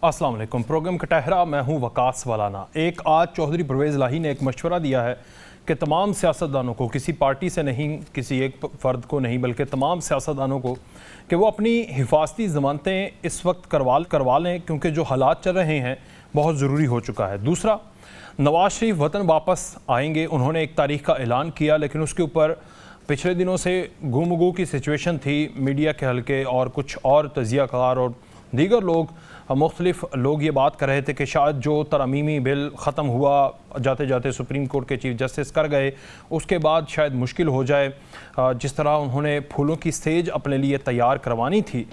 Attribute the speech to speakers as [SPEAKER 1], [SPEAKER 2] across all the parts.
[SPEAKER 1] अस्सलाम वालेकुम। प्रोग्राम कटहरा, मैं हूँ वकास वालाना। एक आज चौधरी परवेज़ इलाही ने एक मशवरा दिया है कि तमाम सियासतदानों को, किसी पार्टी से नहीं, किसी एक फ़र्द को नहीं, बल्कि तमाम सियासतदानों को, कि वो अपनी हिफाजती ज़मानतें इस वक्त करवा लें, क्योंकि जो हालात चल रहे हैं बहुत ज़रूरी हो चुका है। दूसरा, नवाज़ शरीफ वतन वापस आएंगे। उन्होंने एक तारीख़ का ऐलान किया, लेकिन उसके ऊपर पिछले दिनों से गुमगू की सिचुएशन थी। मीडिया के हल्के और कुछ और तजियाकार और दीगर लोग, मुख्तलिफ लोग ये बात कर रहे थे कि शायद जो तरमीमी बिल ख़त्म हुआ जाते जाते सुप्रीम कोर्ट के चीफ जस्टिस कर गए, उसके बाद शायद मुश्किल हो जाए। जिस तरह उन्होंने फूलों की स्टेज अपने लिए तैयार करवानी थी,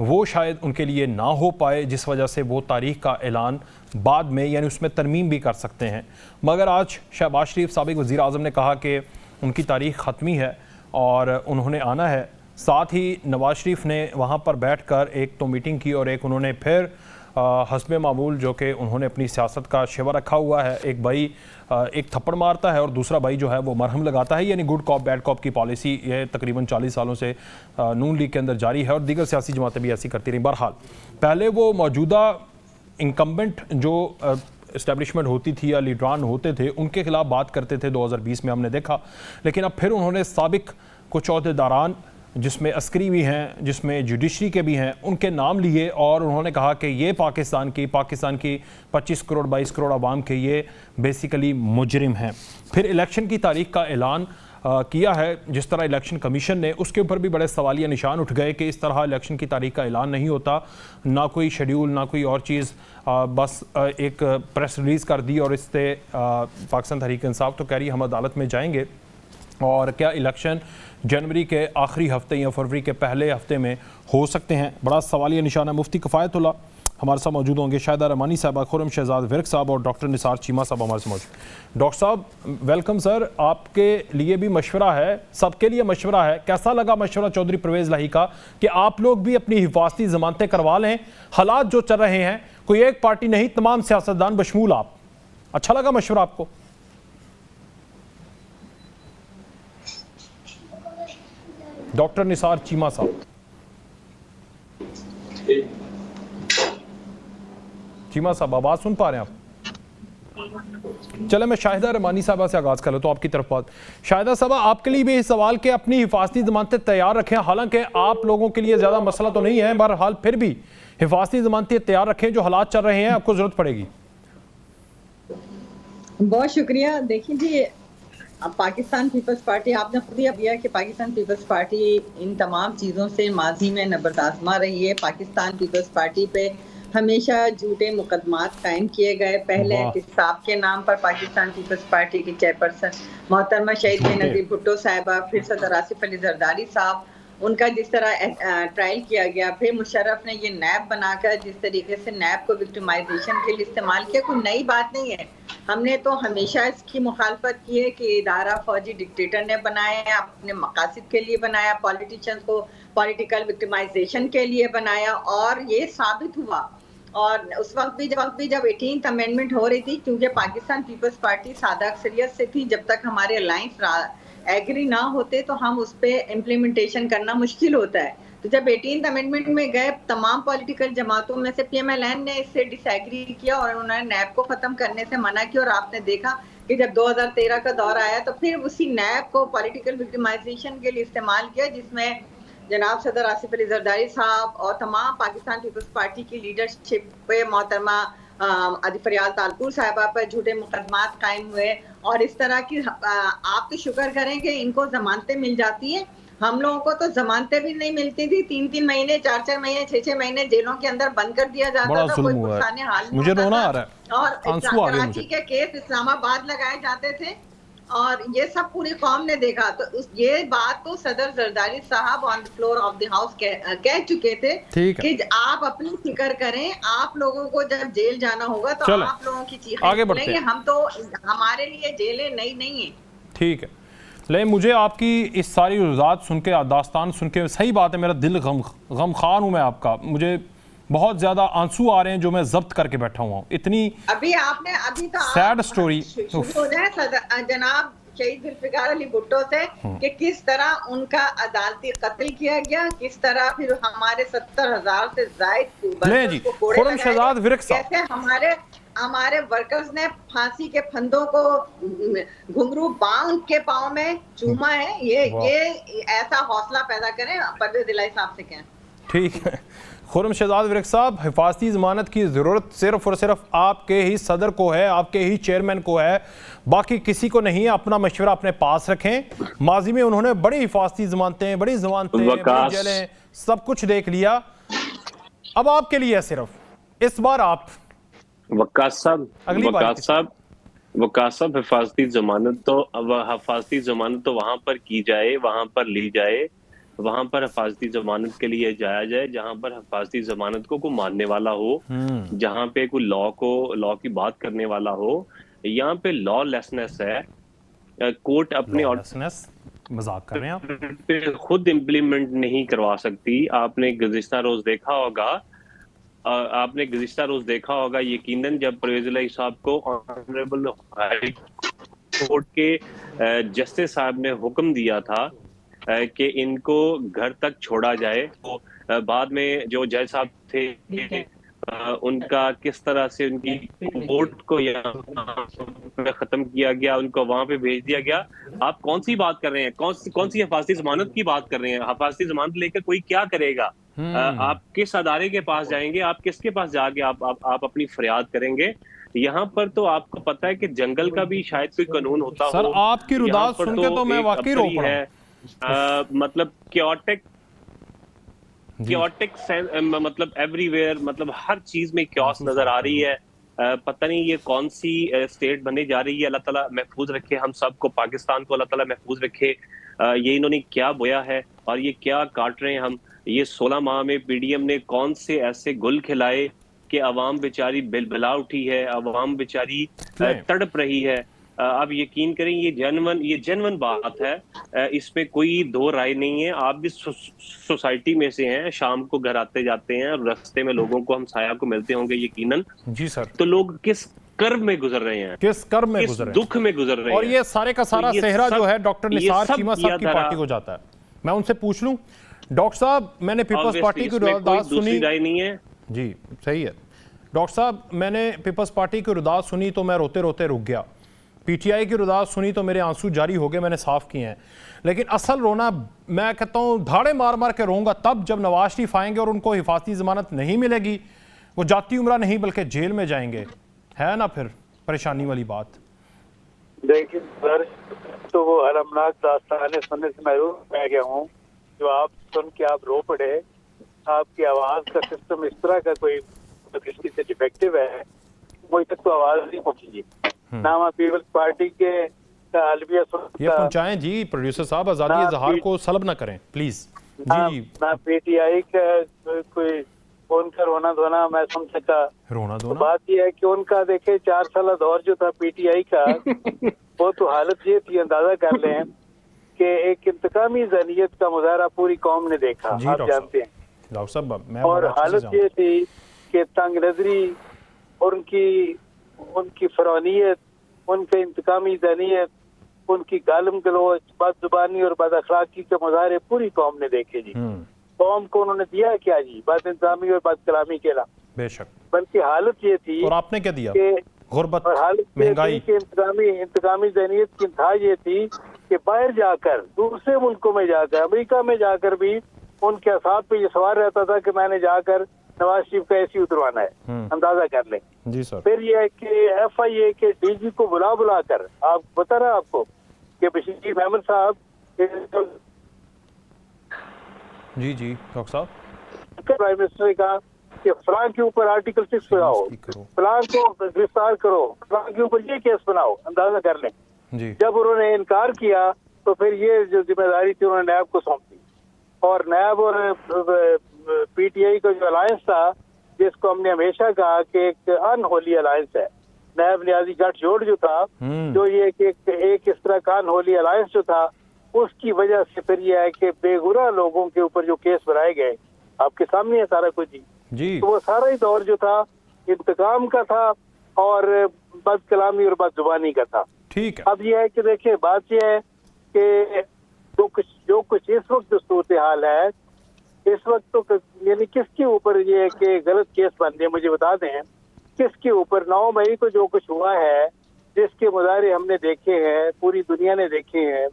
[SPEAKER 1] वो शायद उनके लिए ना हो पाए, जिस वजह से वो तारीख़ का ऐलान बाद में, यानी उसमें तरमीम भी कर सकते हैं। मगर आज शहबाज शरीफ साबिक़ वज़ीर आज़म ने कहा कि उनकी तारीख़ ख़त्मी है और उन्होंने आना है। साथ ही नवाज़ शरीफ ने वहाँ पर बैठकर एक तो मीटिंग की और एक उन्होंने फिर हस्बे मामूल, जो कि उन्होंने अपनी सियासत का शेवा रखा हुआ है, एक भाई एक थप्पड़ मारता है और दूसरा भाई जो है वो मरहम लगाता है, यानी गुड कॉप बैड कॉप की पॉलिसी ये तकरीबन 40 सालों से नून लीग के अंदर जारी है और दीगर सियासी जमातें भी ऐसी करती रहीं। बहरहाल, पहले वो मौजूदा इंकम्बेंट जो इस्टेब्लिशमेंट होती थी या लीडरान होते थे, उनके खिलाफ बात करते थे। 2020 में हमने देखा, लेकिन अब फिर उन्होंने साबिक कुछ अहदेदारान, जिसमें अस्करी भी हैं, जिसमें जुडिशरी के भी हैं, उनके नाम लिए और उन्होंने कहा कि ये पाकिस्तान की 25 करोड़ 22 करोड़ आवाम के ये बेसिकली मुजरिम हैं। फिर इलेक्शन की तारीख का ऐलान किया है, जिस तरह इलेक्शन कमीशन ने, उसके ऊपर भी बड़े सवालिया निशान उठ गए कि इस तरह इलेक्शन की तारीख का ऐलान नहीं होता, ना कोई शेड्यूल, ना कोई और चीज़, बस एक प्रेस रिलीज़ कर दी और इससे पाकिस्तान तहरीक इंसाफ तो कह रही हम अदालत में जाएंगे। और क्या इलेक्शन जनवरी के आखिरी हफ्ते या फरवरी के पहले हफ्ते में हो सकते हैं? बड़ा सवालिया निशान है। मुफ्ती किफ़ायतुल्लाह हमारे साथ मौजूद होंगे, शाहिदा रहमानी साहबा, खुर्रम शहजाद विर्क साहब और डॉक्टर निसार चीमा साहब हमारे साथ मौजूद। डॉक्टर साहब वेलकम सर। आपके लिए भी मशवरा है, सबके लिए मशवरा है। कैसा लगा मशवरा चौधरी परवेज़ इलाही का कि आप लोग भी अपनी हिफाजती ज़मानतें करवा लें? हालात जो चल रहे हैं, कोई एक पार्टी नहीं, तमाम सियासतदान बशमूल आप। अच्छा लगा मशवरा आपको? डॉक्टर निसार चीमा साहब। चीमा साहब आवाज सुन पा रहे हैं आप? चले, मैं शाहिदा रहमानी साहबा से आगाज कर लेता हूं, आपकी तरफ बात। शाहिदा साहबा, आपके लिए भी सवाल कि अपनी हिफाजती जमानतें तैयार रखें। हालांकि आप लोगों के लिए ज्यादा मसला तो नहीं है, बहरहाल फिर भी हिफाजती जमानतें तैयार रखें, जो हालात चल रहे हैं आपको जरूरत पड़ेगी।
[SPEAKER 2] बहुत शुक्रिया। देखिए जी, पाकिस्तान पीपल्स पार्टी, आपने खुद ही दिया कि पाकिस्तान पीपल्स पार्टी इन तमाम चीज़ों से माजी में नबरदाज़मा रही है। पाकिस्तान पीपल्स पार्टी पे हमेशा झूठे मुकदमात कायम किए गए। पहले एहतिसाब के नाम पर पाकिस्तान पीपल्स पार्टी की चेयरपर्सन मोहतरमा शहीद बेनज़ीर भुट्टो साहिबा, फिर सदर आसिफ अली जरदारी साहब, उनका जिस तरह ट्रायल किया गया, फिर मुशर्रफ ने ये नैब बनाकर जिस तरीके से नैब को विक्टिमाइजेशन के लिए इस्तेमाल किया, कोई नई बात नहीं है। हमने तो हमेशा इसकी मुखालफत की है कि इदारा फौजी डिक्टेटर ने बनाया, अपने मकासद के लिए बनाया, पॉलिटिशियंस को पॉलिटिकल विक्टिमाइजेशन के लिए बनाया, और ये साबित हुआ। और उस वक्त भी जब 18th अमेंडमेंट हो रही थी, क्योंकि पाकिस्तान पीपल्स पार्टी सादा अक्सरियत से थी, जब तक हमारे अलायंस एग्री ना होते तो हम उस पर इम्प्लीमेंटेशन करना मुश्किल होता है। तो जब 18th अमेंडमेंट में गए, तमाम पॉलिटिकल जमातों में से PMLN ने इससे डिसएग्री किया और उन्होंने नैब को खत्म करने से मना किया। और आपने देखा कि जब 2013 का दौर आया तो फिर उसी नैब को पॉलिटिकल विक्टिमाइजेशन के लिए इस्तेमाल किया, जिसमें जनाब सदर आसिफ अली जरदारी साहब और तमाम पाकिस्तान पीपल्स पार्टी की लीडरशिप पे मोहतरमा फरियाल तालपुर साहिबा पर झूठे मुकदमात कायम हुए। और इस तरह की आप तो शुक्र करें कि इनको जमानतें मिल जाती हैं। हम लोगों को तो जमानतें भी नहीं मिलती थी, 3-3 महीने 4-4 महीने 6-6 महीने जेलों के अंदर बंद कर दिया जाता था। कोई पुरसाने हाल
[SPEAKER 1] मुझे रोना आ रहा है
[SPEAKER 2] और कराची के केस इस्लामाबाद लगाए जाते थे और ये सब पूरी कौम ने देखा। तो ये बात तो सदर जरदारी साहब on the floor of the house कह चुके थे कि आप अपनी फिक्र करें, आप लोगों को जब जेल जाना होगा तो आप लोगों की चीखें सुनेंगे। हम तो, हमारे लिए जेलें नई नहीं है।
[SPEAKER 1] ठीक है, लेकिन मुझे आपकी इस सारी वजाहत सुन के, दास्तान सुन के, सही बात है, मेरा दिल गमखान हूँ मैं आपका। मुझे बहुत ज्यादा आंसू आ रहे हैं जो मैं जब्त करके बैठा हुआ हूँ। इतनी
[SPEAKER 2] अभी तो
[SPEAKER 1] सैड स्टोरी।
[SPEAKER 2] जनाब शहीद जुल्फिकार अली भुट्टो से कि किस तरह उनका अदालती कत्ल किया गया, किस तरह फिर हमारे 70,000 से
[SPEAKER 1] जी, खुर्रम शहजाद विरक साहब,
[SPEAKER 2] कैसे हमारे वर्कर्स ने फांसी के फंदों को घुंघरू बांध के पाँव में चूमा है। ये ऐसा हौसला पैदा करें, परवेज इलाही साहब से कहें।
[SPEAKER 1] ठीक है खुर्रम शहजाद विरक साहब, हिफाजती ज़मानत की ज़रूरत सिर्फ और सिर्फ आपके ही सदर को है, आपके ही चेयरमैन को है, बाकी किसी को नहीं है। अपना मशवरा अपने पास रखें। माजी में उन्होंने बड़ी हिफाजती ज़मानतें, बड़ी जेलें, सब कुछ देख लिया। अब आपके लिए सिर्फ इस बार आप
[SPEAKER 3] वक्कास साहब हिफाजती जमानत तो वहां पर की जाए, वहां पर ली जाए, वहां पर हिफाजती जमानत के लिए जाया जाए जहां पर हिफाजती जमानत को मानने वाला हो, जहां पे कोई लॉ की बात करने वाला हो। यहाँ पे लॉलेसनेस है। कोर्ट अपने
[SPEAKER 1] मजाक कर रहे हैं
[SPEAKER 3] आप खुद इम्प्लीमेंट नहीं करवा सकती। आपने गुज़िश्ता रोज देखा होगा यकीनन जब परवेज इलाही साहब को ऑनरेबल हाई कोर्ट के जस्टिस साहब ने हुक्म दिया था कि इनको घर तक छोड़ा जाए, तो बाद में जो जज साहब थे उनका किस तरह से उनकी वोट को यहाँ खत्म किया गया, उनको वहां पे भेज दिया गया। आप कौन सी बात कर रहे हैं? कौन सी हिफाजती जमानत की बात कर रहे हैं? हिफाजती जमानत लेकर कोई क्या करेगा? आप किस अदारे के पास जाएंगे? आप किसके पास जाके आप अपनी फरियाद करेंगे? यहाँ पर तो आपको पता है कि जंगल का भी शायद कोई कानून होता
[SPEAKER 1] सर, आपकी रुदात सुन के तो मैं वाकई रो पड़ा
[SPEAKER 3] है। मतलब मतलब एवरीवेयर, मतलब हर चीज में क्योस नजर आ रही है। पता नहीं ये कौन सी स्टेट बनने जा रही है। अल्लाह ताला महफूज रखे हम सबको, पाकिस्तान को अल्लाह ताला महफूज रखे। ये इन्होंने क्या बोया है और ये क्या काट रहे हैं हम। ये 16 माह में पीडीएम ने कौन से ऐसे गुल खिलाए कि अवाम बेचारी बिलबिला उठी है, अवाम बेचारी तड़प रही है। आप यकीन करें ये जेन्युइन बात है, इसमें कोई दो राय नहीं है। आप भी सोसाइटी में से हैं, शाम को घर आते जाते हैं, रास्ते में लोगों को हमसाया को मिलते होंगे यकीनन।
[SPEAKER 1] जी सर।
[SPEAKER 3] तो लोग किस कर्ब में गुजर रहे हैं,
[SPEAKER 1] किस कर्ब में गुजर रहे हैं,
[SPEAKER 3] दुख में गुजर रहे हैं।
[SPEAKER 1] और ये सारे का सारा सेहरा जो है डॉक्टर निसार चीमा साहब की पार्टी को जाता है। मैं उनसे पूछ लूं, डॉक्टर साहब मैंने पीपल्स पार्टी की रुदात सुनी,
[SPEAKER 3] राय नहीं है
[SPEAKER 1] जी सही है डॉक्टर साहब, मैंने पीपल्स पार्टी की रुदात सुनी तो मैं रोते रोते रुक गया। पीटीआई की रुदात सुनी तो मेरे आंसू जारी हो गए, मैंने साफ किए हैं। लेकिन असल रोना मैं कहता हूँ धाड़े मार मार के रोऊंगा तब जब नवाज शरीफ आएंगे और उनको हिफाजती जमानत नहीं मिलेगी, वो जाती उम्रा नहीं बल्कि जेल में जाएंगे। है ना फिर परेशानी वाली बात।
[SPEAKER 4] देखिए सर, तो वो अलमनाक दास्तानें सुनने से महरूम रह गया हूँ जो आप सुन के आप रो पड़े। आपकी आवाज का सिस्टम इस तरह का कोई दृष्टि से डिफेक्टिव है, मुझे तक तो आवाज नहीं पहुंची। नामा पीपल्स पार्टी के अलविया
[SPEAKER 1] ये पहुंचाएं जी प्रोड्यूसर साहब, आजादी इजहार को सलब ना करें प्लीज। जी
[SPEAKER 4] ना पीटीआई का कोई उनका रोना धोना मैं सुन सका।
[SPEAKER 1] रोना धोना
[SPEAKER 4] तो बात यह है कि उनका देखे 4 साल दौर जो था पीटीआई का वो तो हालत ये थी, अंदाजा कर लें कि एक इंतकामी ज़हनियत का मुजाहरा पूरी कौम ने देखा, आप जानते हैं
[SPEAKER 1] डॉक्टर साहब। मैं
[SPEAKER 4] और हालत ये थी कि तंग नजरी, उनकी फरौनियत, उनके इंतकामी ज़हनियत, उनकी गालम गलोच, बदजुबानी और बदअखलाकी के मुजाहरे पूरी कौम ने देखे जी। कौम को उन्होंने दिया क्या जी? बद इंतजामी और बद कलामी के अलावा
[SPEAKER 1] बेशक,
[SPEAKER 4] बल्कि हालत ये थी।
[SPEAKER 1] और आपने क्या दिया? गुर्बत,
[SPEAKER 4] और हालत
[SPEAKER 1] महंगाई,
[SPEAKER 4] इंतकामी ज़हनियत की था ये थी कि बाहर जाकर, दूसरे मुल्कों में जाकर, अमेरिका में जाकर भी उनके असाब पे ये सवाल रहता था कि मैंने जाकर नवाज शरीफ का ऐसी उतरवाना है। अंदाजा कर लें
[SPEAKER 1] जी सर।
[SPEAKER 4] फिर ये है कि FIA के DG को बुला कर, आप बता रहा आपको कि बशीर अहमद साहब
[SPEAKER 1] जी डॉक्टर साहब,
[SPEAKER 4] प्राइम मिनिस्टर ने कहा कि फलां के ऊपर आर्टिकल 6 बनाओ, फलां को गिरफ्तार करो, फलां के ऊपर ये केस बनाओ। अंदाजा कर लें
[SPEAKER 1] जी।
[SPEAKER 4] जब उन्होंने इनकार किया तो फिर ये जो जिम्मेदारी थी उन्होंने नैब को सौंप दी। और नैब और पीटीआई का जो अलायंस था, जिसको हमने हमेशा कहा कि एक अनहोली अलायंस है, नैब न्याजी गठजोड़ जो था, जो ये एक इस तरह का अनहोली अलायंस जो था, उसकी वजह से फिर ये है कि बेगुनाह लोगों के ऊपर जो केस बनाए गए, आपके सामने है सारा कुछ जी। तो वो सारा ही दौर जो था इंतकाम का था और बद कलामी और बद जुबानी का था।
[SPEAKER 1] ठीक है।
[SPEAKER 4] अब ये है कि देखिए बात ये है कि जो कुछ इस वक्त जो सूरत हाल है, इस वक्त तो यानी किसके ऊपर ये है कि गलत केस बन रहे, मुझे बता दें किसके ऊपर। 9 मई को जो कुछ हुआ है, जिसके मुजाहरे हमने देखे हैं, पूरी दुनिया ने देखे हैं,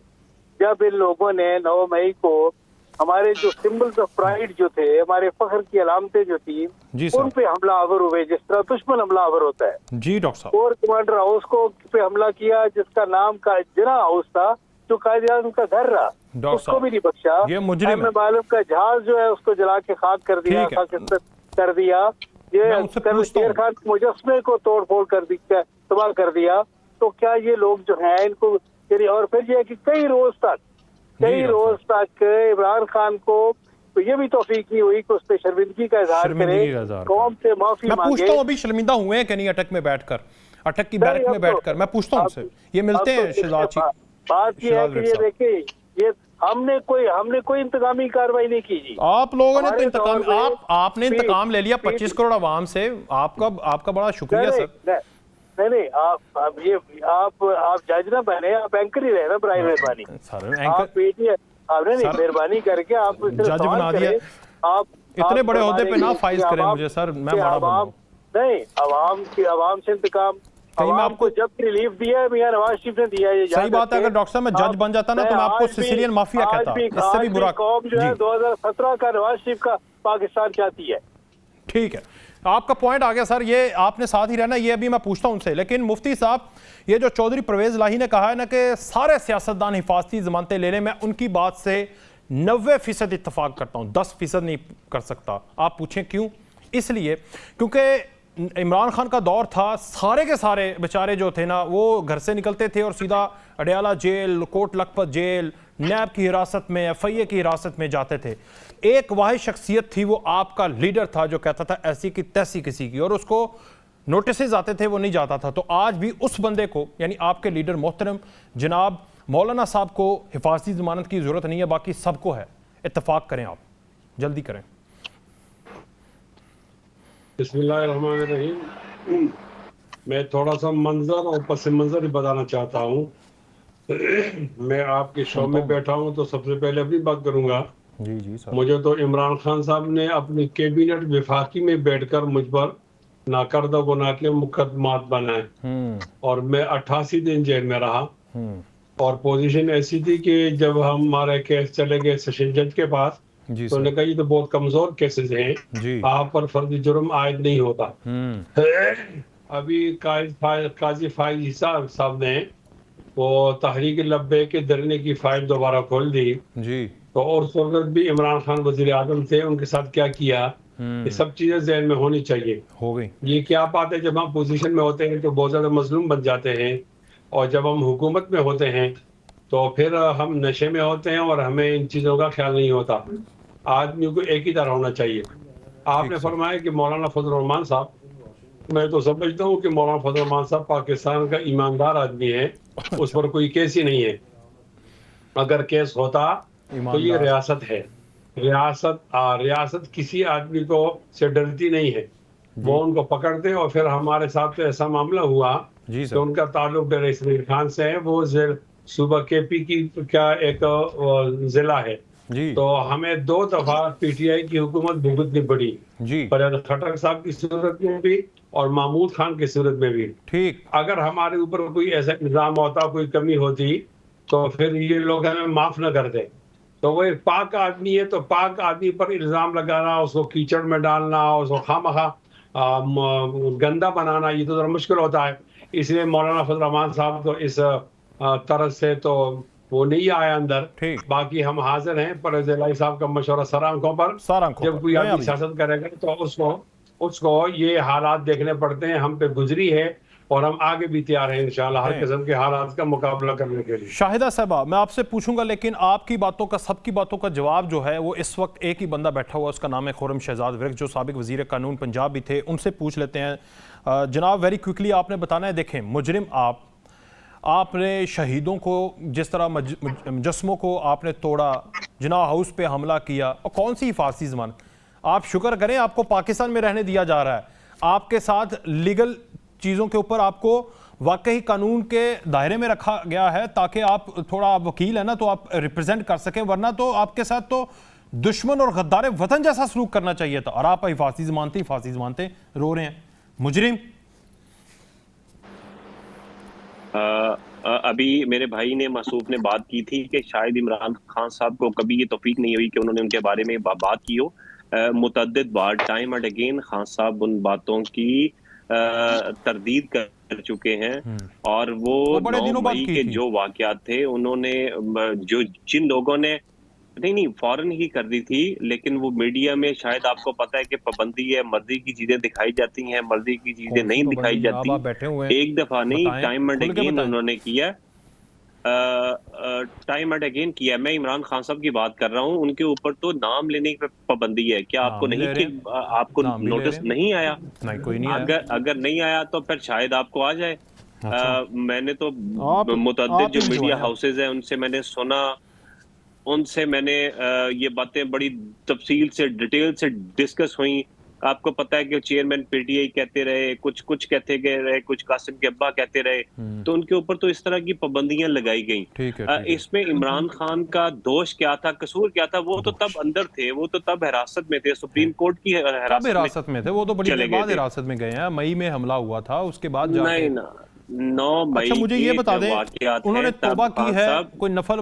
[SPEAKER 4] जब इन लोगों ने 9 मई को हमारे जो सिंबल्स ऑफ प्राइड जो थे, हमारे फख्र की अलामतें जो थी, उन पे हमला आवर हुए, जिस तरह दुश्मन हमला आवर होता है।
[SPEAKER 1] जी डॉक्टर साहब।
[SPEAKER 4] कोर कमांडर हाउस को पे हमला किया, जिसका नाम का जिना हाउस था, जो कायदे-ए-आज़म का घर रहा, उसको भी नहीं बख्शा।
[SPEAKER 1] ये मुजरिम है।
[SPEAKER 4] मालूम का जहाज जो है उसको जला के खाक कर दिया, कर दिया। ये शेर खान के मुजस्मे को तोड़ फोड़ कर दिया, तबाह कर दिया। तो क्या ये लोग जो हैं इनको, और फिर ये कि कई रोज तक इमरान खान को तो ये भी तौफीक नहीं हुई कि उस पर शर्मिंदगी का इजहार करे, कौम से माफी मांगे।
[SPEAKER 1] मैं पूछता हूँ अभी शर्मिंदा हुए हैं कि नहीं अटक में बैठकर, अटक की बैरक में बैठकर? मैं पूछता हूँ उनसे, ये मिलते हैं शहजाद जी।
[SPEAKER 4] बात ये है कि ये देखिए, ये हमने कोई इंतजामी कार्रवाई नहीं की जी।
[SPEAKER 1] आप लोगों ने तो इंतकाम, आपने इंतकाम ले लिया 25 करोड़ आवाम से, आपका बड़ा शुक्रिया सर।
[SPEAKER 4] नहीं, आप जज ना बने, आप एंकर ही रहे ना, बराए मेहरबानी। आप पीटीए आपने नहीं मेहरबानी करके आप
[SPEAKER 1] जज बना दिया। आप इतने बड़े ओहदे पे ना फाइज करें मुझे सर, मैं बड़ा बंदा
[SPEAKER 4] नहीं। अवाम से इंतकाम,
[SPEAKER 1] कहीं मैं आपको
[SPEAKER 4] जब रिलीफ दिया है मियां नवाज शरीफ ने दिया है।
[SPEAKER 1] सही बात है, अगर डॉक्टर साहब मैं जज बन जाता ना तो मैं आपको सिसिलियन माफिया कहता, इससे भी बुरा।
[SPEAKER 4] कौम जो है 2017 का नवाज शरीफ का पाकिस्तान चाहती है।
[SPEAKER 1] ठीक है, आपका पॉइंट आ गया सर, ये आपने साथ ही रहना, ये अभी मैं पूछता हूं उनसे। लेकिन मुफ्ती साहब, ये जो चौधरी परवेज लाही ने कहा है ना कि सारे सियासतदान हिफाजती जमानतें ले लें, मैं उनकी बात से 90% इत्तेफाक करता हूं, 10% नहीं कर सकता। आप पूछें क्यों? इसलिए क्योंकि इमरान खान का दौर था, सारे के सारे बेचारे जो थे ना वो घर से निकलते थे और सीधा Adiala jail, Kot Lakhpat jail, NAB की हिरासत में, FIA की हिरासत में जाते थे। एक वाहिद शख्सियत थी, वो आपका लीडर था जो कहता था ऐसी की तैसी किसी की, और उसको नोटिस आते थे वो नहीं जाता था। तो आज भी उस बंदे को, यानी आपके लीडर मोहतरम जनाब मौलाना साहब को हिफाजती जमानत की जरूरत नहीं है, बाकी सबको है। इत्तेफाक करें, आप जल्दी करें।
[SPEAKER 5] बिस्मिल्लाहिर्रहमानिर्रहीम। मैं थोड़ा सा मंजर और पस मंजर बताना चाहता हूँ। मैं आपके शो में बैठा हूँ तो सबसे पहले अपनी बात करूंगा।
[SPEAKER 1] जी सर।
[SPEAKER 5] मुझे तो इमरान खान साहब ने अपनी कैबिनेट विफाकी में बैठकर मुझ पर नाकर्दा गुनाह के मुकदमात बनाए और मैं 88 दिन जेल में रहा। और पोजीशन ऐसी थी कि जब हमारे केस चले गए सेशन जज के पास तो उन्होंने कहा ये तो बहुत कमजोर केसेस हैं, आप पर फर्जी जुर्म आयद नहीं होता। अभी काजी फाइज साहब ने वो तहरीक लब्बे के धरने की फाइल दोबारा खोल दी
[SPEAKER 1] जी।
[SPEAKER 5] तो और उस वक्त भी इमरान खान वजीर आजम थे, उनके साथ क्या किया, ये सब चीजें जहन में होनी चाहिए।
[SPEAKER 1] हो गई।
[SPEAKER 5] ये क्या बात है, जब हम पोजीशन में होते हैं तो बहुत ज्यादा मजलूम बन जाते हैं, और जब हम हुकूमत में होते हैं तो फिर हम नशे में होते हैं और हमें इन चीजों का ख्याल नहीं होता। आदमी को एक ही तरह होना चाहिए। आपने फरमाया कि मौलाना फजल रहमान साहब, मैं तो समझता हूँ कि मौलाना फजल रहमान साहब पाकिस्तान का ईमानदार आदमी है, उस पर कोई केस ही नहीं है। अगर केस होता तो ये रियासत है, रियासत किसी आदमी को से डरती नहीं है। वो उनको पकड़ते और फिर हमारे साथ तो ऐसा मामला हुआ तो उनका ताल्लुक रईस अमीर खान से है, वो सूबा KP की क्या एक जिला है जी। तो हमें 2 दफा PTI की हुकूमत भुगतनी पड़ी जी, परवेज खटक साहब की सूरत में भी और महमूद खान की सूरत में भी। ठीक, अगर हमारे ऊपर कोई ऐसा इल्जाम होता, कोई कमी होती तो फिर ये लोग हमें माफ न करते। तो वो एक पाक आदमी है, तो पाक आदमी पर इल्जाम लगाना, उसको कीचड़ में डालना, उसको खामखा गंदा बनाना, ये तो जरा मुश्किल होता है। इसलिए मौलाना फजल रहमान साहब तो इस तरह से तो वो नहीं आया अंदर। बाकी हम हाजिर हैं परवेज इलाही साहब का मशवरा सर आंखों पर। जब कोई आदमी सियासत करेगा तो उसको ये हालात देखने पड़ते हैं, हम पे गुजरी है और हम आगे भी तैयार हैं इंशाल्लाह हर किस्म के हालात का मुकाबला करने के लिए।
[SPEAKER 1] शाहिदा साहबा, मैं आपसे पूछूंगा, लेकिन आपकी बातों का, सबकी बातों का जवाब जो है वो इस वक्त एक ही बंदा बैठा हुआ, उसका नाम है खुर्रम शहजाद विर्क, जो साबिक वजीर कानून पंजाब भी थे। उनसे पूछ लेते हैं। जनाब, वेरी क्विकली आपने बताना है, देखें मुजरिम आपने शहीदों को जिस तरह मुजस्मों को आपने तोड़ा, जिना हाउस पे हमला किया, और कौन सी हिफाजती जमानत? आप शुक्र करें आपको पाकिस्तान में रहने दिया जा रहा है, आपके साथ लीगल चीज़ों के ऊपर आपको वाकई कानून के दायरे में रखा गया है ताकि आप थोड़ा, आप वकील है ना, तो आप रिप्रेजेंट कर सकें, वरना तो आपके साथ तो दुश्मन और गद्दार वतन जैसा सलूक करना चाहिए था। और आप हिफाजी जमानतें रो रहे हैं। मुजरिम
[SPEAKER 3] अभी मेरे भाई ने, मासूफ ने बात की थी कि शायद इमरान खान साहब को कभी ये तौफीक नहीं हुई कि उन्होंने उनके बारे में बात की हो। मुतअद्दिद बार, टाइम एंड अगेन, खान साहब उन बातों की तरदीद कर चुके हैं। और वो 9 मई के जो वाकयात थे, उन्होंने जो जिन लोगों ने नहीं फौरन ही कर दी थी, लेकिन वो मीडिया में शायद आपको पता है कि पाबंदी है, मर्जी की चीजें दिखाई जाती हैं, मर्जी की चीजें नहीं दिखाई जाती। एक दफा नहीं, टाइम एंड अगेन उन्होंने किया, टाइम एंड अगेन किया। मैं इमरान खान साहब की बात कर रहा हूँ, उनके ऊपर तो नाम लेने की पाबंदी है। क्या आपको नहीं कि आपको नोटिस नहीं आया?
[SPEAKER 1] नहीं, कोई नहीं आया।
[SPEAKER 3] अगर नहीं आया तो फिर शायद आपको आ जाए। मैंने तो मुतअद्दिद जो मीडिया हाउसेज हैं उनसे मैंने सुना, उनसे मैंने ये बातें बड़ी तफसील से, डिटेल से डिस्कस हुई। आपको पता है कि चेयरमैन पीटीआई कहते रहे, कुछ कहते रहे, कुछ कासिम के अब्बा कहते रहे, तो उनके ऊपर तो इस तरह की पाबंदियां लगाई गई। इसमें इमरान खान का दोष क्या था, कसूर क्या था? वो तो तब अंदर थे, वो तो तब हिरासत में थे, सुप्रीम कोर्ट की हिरासत में थे।
[SPEAKER 1] वो तो बड़ी देर बाद हिरासत में गए हैं, मई में हमला हुआ था, उसके बाद
[SPEAKER 3] नहीं ना 9 मई।
[SPEAKER 1] अच्छा, मुझे ये बता दें, उन्होंने तौबा की है, कोई नफल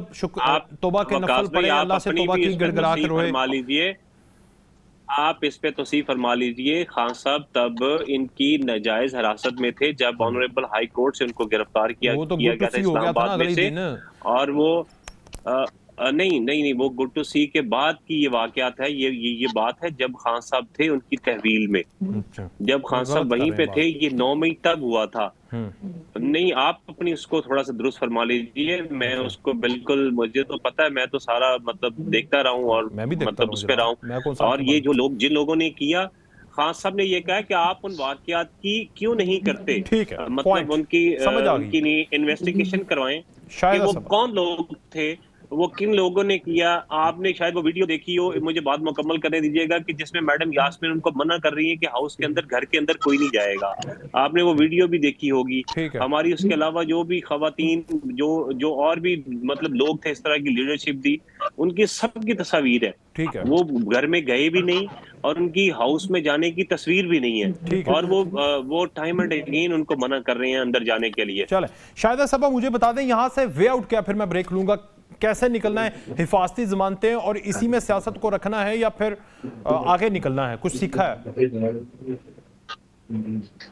[SPEAKER 1] तौबा के नफल पढ़े, अल्लाह से तौबा की, गिड़गिड़ा के रोए।
[SPEAKER 3] फरमा लीजिए, आप इस पे तौसीफ फरमा लीजिए। खान साहब तब इनकी नाजायज हिरासत में थे जब ऑनरेबल हाई कोर्ट से उनको गिरफ्तार किया गया था इस्लामाबाद में से। और वो नहीं, वो गुड टू सी के बाद की ये वाकयात है। ये बात है जब खान साहब थे उनकी तहवील में, जब खान साहब वहीं पे थे। ये 9 मई तब हुआ था। नहीं, आप अपनी उसको थोड़ा सा दुरुस्त फरमा लीजिए। मैं उसको बिल्कुल, मुझे तो पता है, मैं तो सारा मतलब देखता रहा हूँ और मतलब उस पे रहा हूँ। और ये जो लोग, जिन लोगों ने किया, खान साहब ने ये कहा कि आप उन वाकयात की क्यों नहीं करते,
[SPEAKER 1] ठीक है,
[SPEAKER 3] मतलब उनकी इन्वेस्टिगेशन करवाएं कि वो कौन लोग थे, वो किन लोगों ने किया। आपने शायद वो वीडियो देखी हो, मुझे बात मुकम्मल करने दीजिएगा, कि जिसमें मैडम यास्मीन उनको मना कर रही है कि हाउस के अंदर, घर के अंदर कोई नहीं जाएगा। आपने वो वीडियो भी देखी होगी। हमारी उसके अलावा जो भी खवातीन, जो और भी मतलब लोग थे इस तरह की लीडरशिप दी, उनकी सबकी तस्वीर है।
[SPEAKER 1] ठीक है,
[SPEAKER 3] वो घर में गए भी नहीं और उनकी हाउस में जाने की तस्वीर भी नहीं है। और वो टाइम एंड अगेन उनको मना कर रहे हैं अंदर जाने के लिए।
[SPEAKER 1] चले शाहिदा साहब, मुझे बता दें यहाँ से वे आउट क्या, फिर मैं ब्रेक लूंगा, कैसे निकलना है? हिफाजती जमानतें और इसी में सियासत को रखना है या फिर आगे निकलना है? कुछ सीखा है?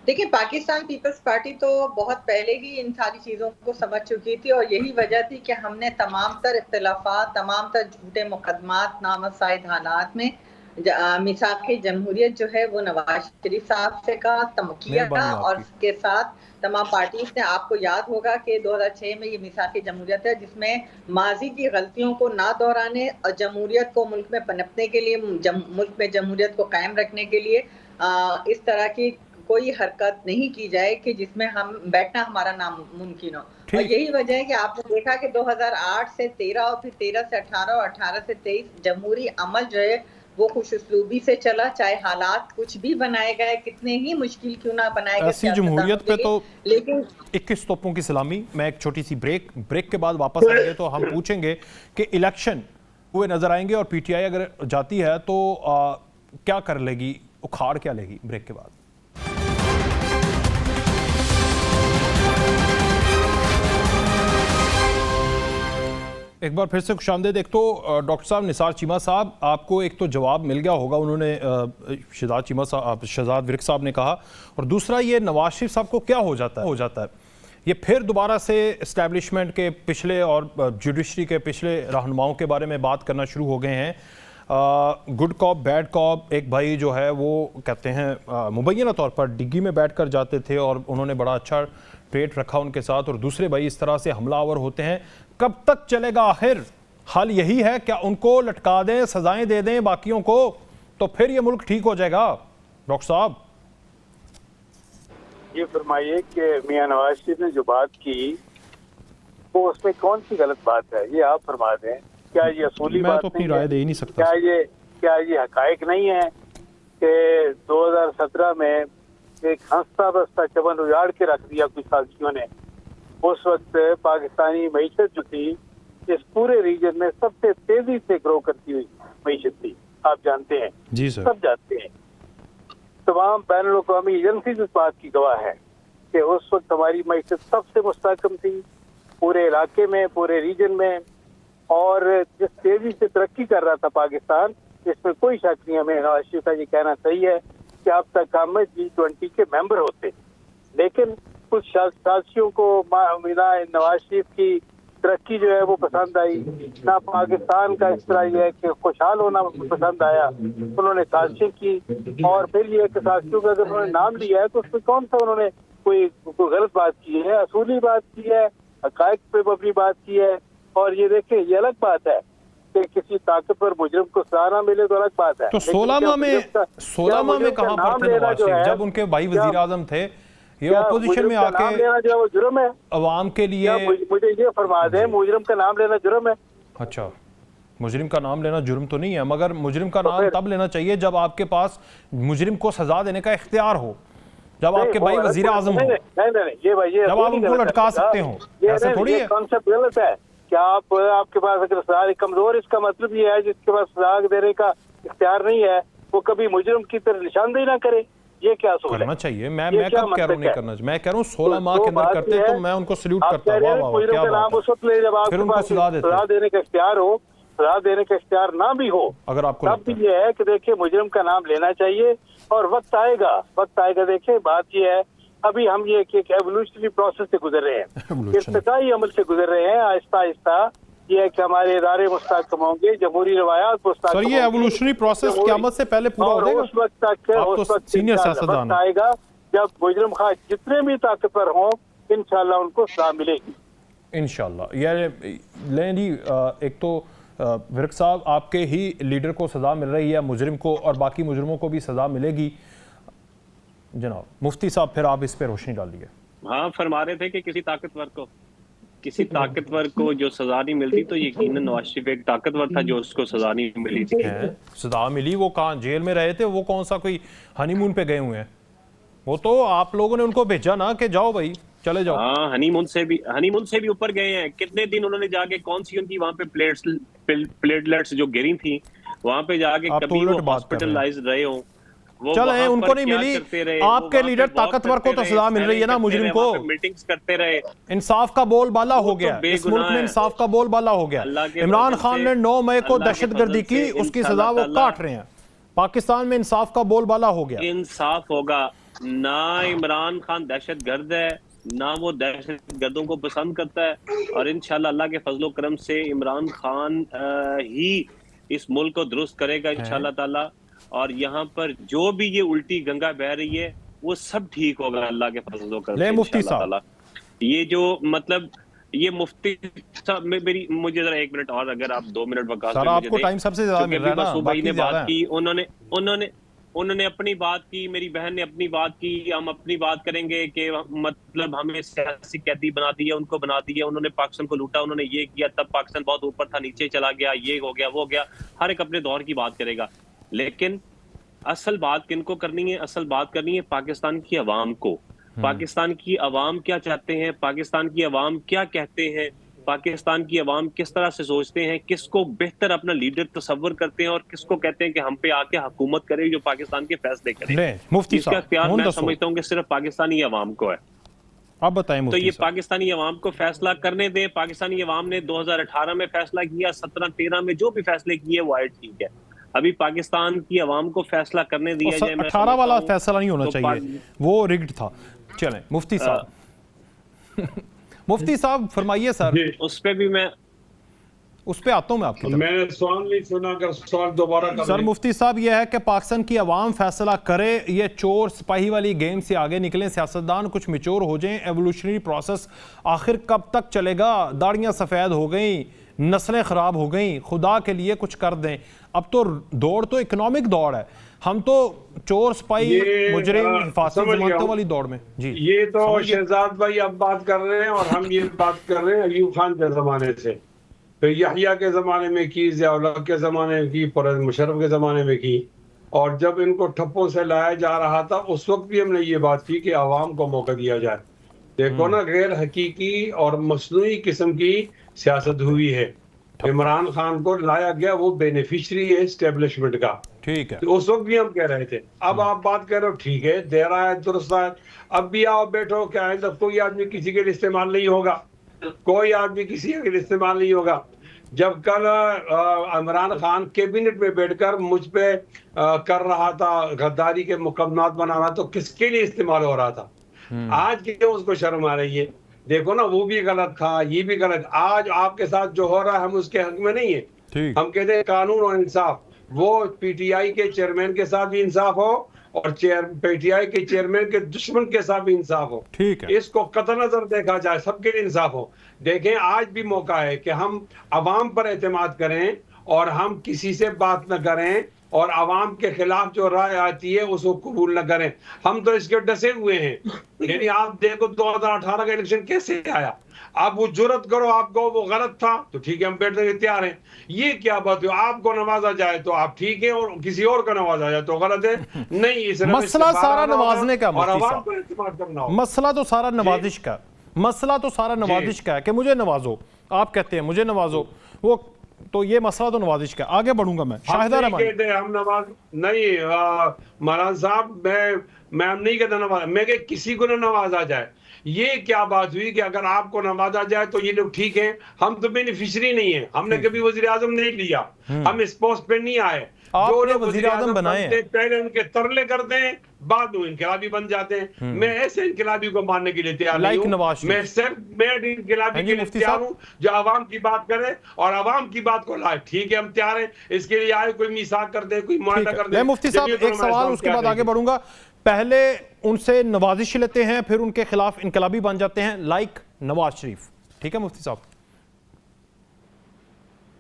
[SPEAKER 2] देखिए, पाकिस्तान पीपल्स पार्टी तो बहुत पहले ही इन सारी चीजों को समझ चुकी थी और यही वजह थी कि हमने तमाम तर इख्तिलाफात, तमाम तर झूठे मुकदमात, नामसाइद हालात में मिसाक़े जमहूरियत जो है वो नवाज शरीफ साहब से का किया था। और उसके साथ तमाम पार्टीज ने, आपको याद होगा कि 2006 में ये मिसाक़े जमहूरियत है जिसमें माजी की गलतियों को ना दोहराने और जमहूरियत को मुल्क में पनपने के लिए, मुल्क में जमहूरियत को कायम रखने के लिए इस तरह की कोई हरकत नहीं की जाए कि जिसमें हम बैठना हमारा नामुमकिन हो। और यही वजह है कि आपने देखा कि 2008 से 13 और फिर 13 से 18 और 18 से 23 जमहूरी अमल जो है वो खुशउस्लूबी से चला, चाहे हालात कुछ भी बनाए गए, कितने ही मुश्किल क्यों ना बनाए गए।
[SPEAKER 1] ऐसी जमहूरियत पे तो लेकिन 21 तोपों की सलामी। मैं एक छोटी सी ब्रेक के बाद वापस आएंगे तो हम पूछेंगे कि इलेक्शन हुए नजर आएंगे और पीटीआई अगर जाती है तो क्या कर लेगी, उखाड़ क्या लेगी? ब्रेक के बाद। एक बार फिर से खुशामदीद। एक तो डॉक्टर साहब, निसार चीमा साहब, आपको एक तो जवाब मिल गया होगा, उन्होंने शहजाद विर्क साहब ने कहा, और दूसरा ये नवाज शरीफ साहब को क्या हो जाता है ये फिर दोबारा से इस्टेब्लिशमेंट के पिछले और जुडिशरी के पिछले रहनुमाओं के बारे में बात करना शुरू हो गए हैं। गुड कॉप बैड कॉप, एक भाई जो है वो कहते हैं मुबैना तौर पर डिग्गी में बैठ कर जाते थे और उन्होंने बड़ा अच्छा ट्रेट रखा उनके साथ, और दूसरे भाई इस तरह से हमलावर होते हैं। कब तक चलेगा आखिर? हल यही है, क्या उनको लटका दें, सजाएं दे दें बाकियों को, तो फिर ये मुल्क ठीक हो जाएगा? डॉक्टर साहब
[SPEAKER 4] ये फरमाइए कि मियां नवाज शरीफ ने जो बात की वो उसमें कौन सी गलत बात है, ये आप फरमा दें। क्या ये असूली बात?
[SPEAKER 1] मैं तो अपनी राय दे ही नहीं सकता।
[SPEAKER 4] क्या ये हकायक नहीं है कि 2017 में एक हंसता बसता चमन उजाड़ के रख दिया कुछ साजियों ने। उस वक्त पाकिस्तानी मईशत जो थी इस पूरे रीजन में सबसे तेजी से ग्रो करती हुई मईशत थी, आप जानते हैं,
[SPEAKER 1] जी सर,
[SPEAKER 4] सब जानते हैं। तमाम बैनुल-अक़वामी एजेंसीज इस बात की गवाह है कि उस वक्त हमारी मईशत सबसे मुस्तहकम थी पूरे इलाके में, पूरे रीजन में, और जिस तेजी से तरक्की कर रहा था पाकिस्तान, इसमें कोई शक नहीं। हमें नवाज शरीफ का ये कहना सही है कि अब तक हम G20 के मेंबर होते, लेकिन कुछ साजियों को नवाज शरीफ की तरक्की जो है वो पसंद आई ना, पाकिस्तान का इस तरह यह है कि खुशहाल होना पसंद आया, उन्होंने साजिशें की। और फिर ये कि साजिशों का अगर उन्होंने नाम लिया है तो उसमें कौन सा उन्होंने कोई गलत बात की है, असूली बात की है, हकायक पे अपनी बात की है। और ये देखें, ये अलग बात है कि किसी ताकतवर मुजरिम को सजा ना मिले तो अलग बात है।
[SPEAKER 1] तो 16 माह में कहाँ पर थे नवाज शरीफ जब उनके भाई वजीर आजम थे? ये ऑपोजिशन में आके
[SPEAKER 4] लेना जो है वो जुर्म है
[SPEAKER 1] अवाम के लिए।
[SPEAKER 4] मुझे ये फरमा दें, मुजरिम का नाम लेना जुर्म है?
[SPEAKER 1] अच्छा, मुजरिम का नाम लेना जुर्म तो नहीं है, मगर मुजरिम का नाम तब लेना चाहिए जब आपके पास मुजरिम को सजा देने का इख्तियार हो, जब आपके भाई वजीर आजम हो, जब आप उनको लटका सकते हो। ऐसा थोड़ी है,
[SPEAKER 4] कॉन्सेप्ट गलत है। क्या आपके पास अगर सजा कमजोर, इसका मतलब ये है जिसके पास सजा देने का इख्तियार नहीं है वो कभी मुजरिम की तरह निशानदेही ना करे, ये क्या सोच
[SPEAKER 1] करना चाहिए? मैं कब कह रहा हूँ नहीं करना चाहिए, मैं कह रहा हूँ 16 माह के अंदर करते तो मैं उनको सल्यूट करता हूँ।
[SPEAKER 4] मुजरिम का नाम उस वक्त ले जब आपके पास सजा देने का इख्तियार हो, सजा देने का इख्तियार ना भी हो,
[SPEAKER 1] अगर आपको
[SPEAKER 4] तब भी ये है कि देखिए मुजरिम का नाम लेना चाहिए और वक्त आएगा। देखिए बात ये है, अभी हम ये एक एवोल्यूशनरी प्रोसेस से गुजर रहे हैं, इर्तिकाई अमल से गुजर रहे हैं। आहिस्ता आहिस्ता ये है कि हमारे इदारे मुस्तहकम होंगे, जमहूरी रवायात मुस्तहकम होंगी।
[SPEAKER 1] ये एवोल्यूशनरी प्रोसेस क़यामत से पहले पूरा हो जाएगा।
[SPEAKER 4] उस वक्त
[SPEAKER 1] सीनियर सियासतदान
[SPEAKER 4] आएगा जब मुजरिम खां जितने भी ताकतवर हों, इंशाल्लाह उनको सजा मिलेगी
[SPEAKER 1] इंशाल्लाह। ये लेनी एक तो विर्क साहब आपके ही लीडर को सजा मिल रही है, मुजरिम को, और बाकी मुजरिमों को भी सजा मिलेगी। जनाब मुफ्ती साहब फिर आप इस पे रोशनी डालिए।
[SPEAKER 3] हाँ, फरमा रहे थे कि किसी ताकतवर को जो सजा नहीं मिलती तो यकीनन नवाज शरीफ एक ताकतवर था जो उसको सजा नहीं मिली थी।
[SPEAKER 1] सजा मिली, वो कहाँ जेल में रहे थे, वो कौन सा कोई हनीमून पे गए हुए हैं? वो तो आप लोगों ने उनको भेजा ना कि जाओ भाई चले जाओ।
[SPEAKER 3] हाँ, हनीमून से भी ऊपर गए हैं। कितने दिन उन्होंने जाके, कौन सी उनकी वहाँ पे प्लेटलेट्स जो गिरी थी वहाँ पे जाके कभी वो हॉस्पिटलाइज रहे हो,
[SPEAKER 1] चले उनको नहीं मिली। आपके लीडर ताकतवर को तो सजा मिल रही है ना, मुजरिम को
[SPEAKER 3] मीटिंग्स करते रहे।
[SPEAKER 1] इंसाफ का बोलबाला हो गया इस मुल्क में, इंसाफ का बोलबाला हो गया। इमरान खान ने 9 मई को दहशतगर्दी की, उसकी सजा वो काट रहे हैं। पाकिस्तान में इंसाफ का बोलबाला हो गया।
[SPEAKER 3] इंसाफ होगा ना, इमरान खान दहशतगर्द है ना वो दहशतगर्दों को पसंद करता है, और इंशाल्लाह अल्लाह के फजलो करम से इमरान खान ही इस मुल्क को दुरुस्त करेगा इंशाल्लाह ताला। और यहाँ पर जो भी ये उल्टी गंगा बह रही है वो सब ठीक होगा अल्लाह के फजलो करम से इंशाल्लाह ताला। ये जो मतलब ये मुफ्ती साहब, मुझे जरा 1 मिनट और, अगर आप 2 मिनट वक्त
[SPEAKER 1] आपको टाइम सबसे ज्यादा मिल रहा है ना,
[SPEAKER 3] भाई ने बात की, उन्होंने अपनी बात की, मेरी बहन ने अपनी बात की, हम अपनी बात करेंगे कि मतलब हमें सियासी कैदी बना दिया, उनको बना दिया, उन्होंने पाकिस्तान को लूटा, उन्होंने ये किया, तब पाकिस्तान बहुत ऊपर था, नीचे चला गया, ये हो गया, वो हो गया। हर एक अपने दौर की बात करेगा, लेकिन असल बात किनको करनी है? असल बात करनी है पाकिस्तान की अवाम को। पाकिस्तान की अवाम क्या चाहते हैं, पाकिस्तान की अवाम क्या कहते हैं, पाकिस्तान की अवाम किस तरह से सोचते हैं, किसको बेहतर अपना लीडर तस्वर करते हैं और किसको कहते हैं कि हम पे आके हुकूमत करे, जो पाकिस्तान के फैसले करे।
[SPEAKER 1] मुफ्ती
[SPEAKER 3] इसका इख्तियार मैं समझता हूँ कि सिर्फ पाकिस्तानी अवाम को है।
[SPEAKER 1] आप बताएं।
[SPEAKER 3] तो ये पाकिस्तानी अवाम को फैसला करने दे। पाकिस्तानी अवाम ने 2018 में फैसला किया, 17-13 में जो भी फैसले किए वो आए, ठीक है। अभी पाकिस्तान की अवाम को फैसला करने दिया जाए।
[SPEAKER 1] 18 वाला फैसला नहीं होना चाहिए, वो रिग्ड था। चलें मुफ्ती साहब मुफ्ती साहब फरमाइए सर।
[SPEAKER 3] उस पे भी मैं
[SPEAKER 1] उस पे आता हूं मैं आपकी तरफ।
[SPEAKER 5] मैंने सवाल नहीं सुना, अगर सवाल दोबारा कर
[SPEAKER 1] सर मुफ्ती साहब ये है कि पाकिस्तान की अवाम फैसला करे, ये चोर सिपाही वाली गेम से आगे निकलें, सियासतदान कुछ मैच्योर हो जाएं। एवोल्यूशनरी प्रोसेस आखिर कब तक चलेगा? दाढ़ियां सफ़ेद हो गई, नस्लें ख़राब हो गई, खुदा के लिए कुछ कर दें। अब तो दौड़ तो इकोनॉमिक दौड़ है, हम तो चोर सिपाही मुजरिम हिफाजत जमातों वाली दौड़ में। जी
[SPEAKER 5] ये तो शहजाद भाई अब बात कर रहे हैं, और हम ये बात कर रहे हैं अयूब खान के ज़माने से, फिर यहिया के ज़माने में की, ज़िया-उल-हक के ज़माने में की, परवेज़ मुशर्रफ के ज़माने में की। और जब इनको ठप्पों से लाया जा रहा था उस वक्त भी हमने ये बात की कि आवाम को मौका दिया जाए। देखो ना, गैर हकीकी और मसनूई किस्म की सियासत हुई है। इमरान खान को लाया गया, वो बेनिफिशियरी है एस्टेब्लिशमेंट का।
[SPEAKER 1] ठीक है,
[SPEAKER 5] तो उस वक्त भी हम कह रहे थे। अब आप बात कर रहे हो, ठीक है, दे रहा है, दुरुस्त है, अब भी आओ बैठो, क्या है, तब कोई आदमी किसी के लिए इस्तेमाल नहीं होगा, कोई आदमी किसी के लिए इस्तेमाल नहीं होगा। जब कल इमरान खान कैबिनेट में बैठकर मुझ पे कर रहा था गद्दारी के मुकदमात बनाना, तो किसके लिए इस्तेमाल हो रहा था? आज क्यों उसको शर्म आ रही है? देखो ना, वो भी गलत था, ये भी गलत। आज आपके साथ जो हो रहा है हम उसके हक में नहीं है। हम कहते हैं कानून और इंसाफ। वो पीटीआई के चेयरमैन के साथ भी इंसाफ हो और पीटीआई के चेयरमैन के दुश्मन के साथ भी इंसाफ हो।
[SPEAKER 1] ठीक है,
[SPEAKER 5] इसको कतई नजर देखा जाए, सबके लिए इंसाफ हो। देखें, आज भी मौका है कि हम अवाम पर एतमाद करें और हम किसी से बात न करें और अवाम के खिलाफ जो राय आती है उसको कबूल न करें। हम तो इसके डसे हुए हैं। यानी आप देखो 2018 का इलेक्शन कैसे आया, आप वो जुर्रत करो, आपको वो गलत था तो ठीक है, हम बैठने के तैयार हैं। ये क्या बात है, आपको नवाजा जाए तो आप ठीक है और किसी और को नवाजा जाए तो गलत है? नहीं, इस
[SPEAKER 1] मसला सारा नवाजने का,
[SPEAKER 5] और अवाम को इस्तेमाल करना हो।
[SPEAKER 1] मसला तो सारा नवाजिश का, मसला तो सारा नवाजिश का है कि मुझे नवाजो। आप कहते हैं मुझे नवाजो, वो तो ये मसला तो नवाजिश का। आगे बढ़ूंगा मैं। शाहिदा रहमान,
[SPEAKER 5] हम नवाज नहीं, महाराज साहब, मैं नहीं कहता नवाज, मैं कह किसी को न नवाजा जाए। ये क्या बात हुई कि अगर आपको नवाजा जाए तो ये लोग ठीक है? हम तो बेनिफिशियरी नहीं है, हमने कभी वजीर आजम नहीं लिया, हम इस पोस्ट पे नहीं आए। जो लोग वजीर आजम बनाए पहले उनके तरले करते हैं, बाद में इनकलाबी बन जाते हैं। मैं ऐसे इनकलाबी को मानने के लिए तैयार नहीं हूं। मैं सिर्फ इनकलाबी के लिए तैयार हूं जो आवाम की बात करे और आवाम की बात को लाए। ठीक है, हम तैयार हैं इसके लिए। आए कोई मिसाक कर दे, कोई मुआहदा कर दे।
[SPEAKER 1] मुफ्ती साहब, एक सवाल, उसके बाद आगे बढ़ूंगा। पहले उनसे नवाजिश लेते हैं, फिर उनके खिलाफ इनकलाबी बन जाते हैं, लाइक नवाज शरीफ। ठीक है मुफ्ती साहब?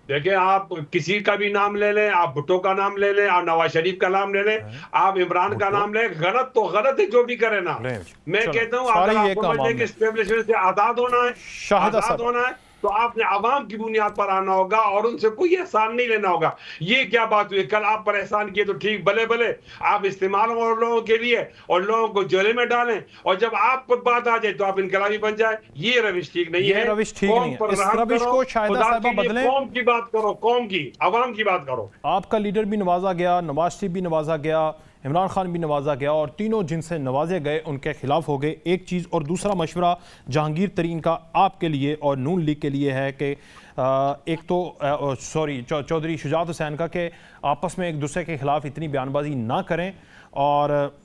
[SPEAKER 5] देखिए, आप किसी का भी नाम ले लें, आप भुट्टो का नाम ले लें, आप नवाज शरीफ का नाम ले लें, आप इमरान का नाम ले, गलत तो गलत है जो भी करे ना। मैं कहता हूँ अगर आपको एस्टेब्लिशमेंट से आजाद होना है तो आपने आवाम की बुनियाद पर आना होगा और उनसे कोई एहसान नहीं लेना होगा। ये क्या बात हुई? कल आप पर एहसान किए तो ठीक, भले भले आप इस्तेमाल हो लोगों के लिए और लोगों को जेल में डालें, और जब आप पर बात आ जाए तो आप इनकलाबी बन जाए। ये रविश ठीक नहीं है।
[SPEAKER 1] रविश ठीक नहीं है। इस रविश को शाहिदा साहिबा बदलें।
[SPEAKER 5] कौम की बात करो, कौम की, आवाम की बात करो।
[SPEAKER 1] आपका लीडर भी नवाजा गया, नवाज शरीफ भी नवाजा गया, इमरान खान भी नवाजा गया, और तीनों जिनसे नवाजे गए उनके खिलाफ हो गए। एक चीज़ और दूसरा मशवरा जहांगीर तरीन का आपके लिए और नून लीग के लिए है कि एक तो चौधरी शुजात हुसैन का कि आपस में एक दूसरे के खिलाफ इतनी बयानबाजी ना करें, और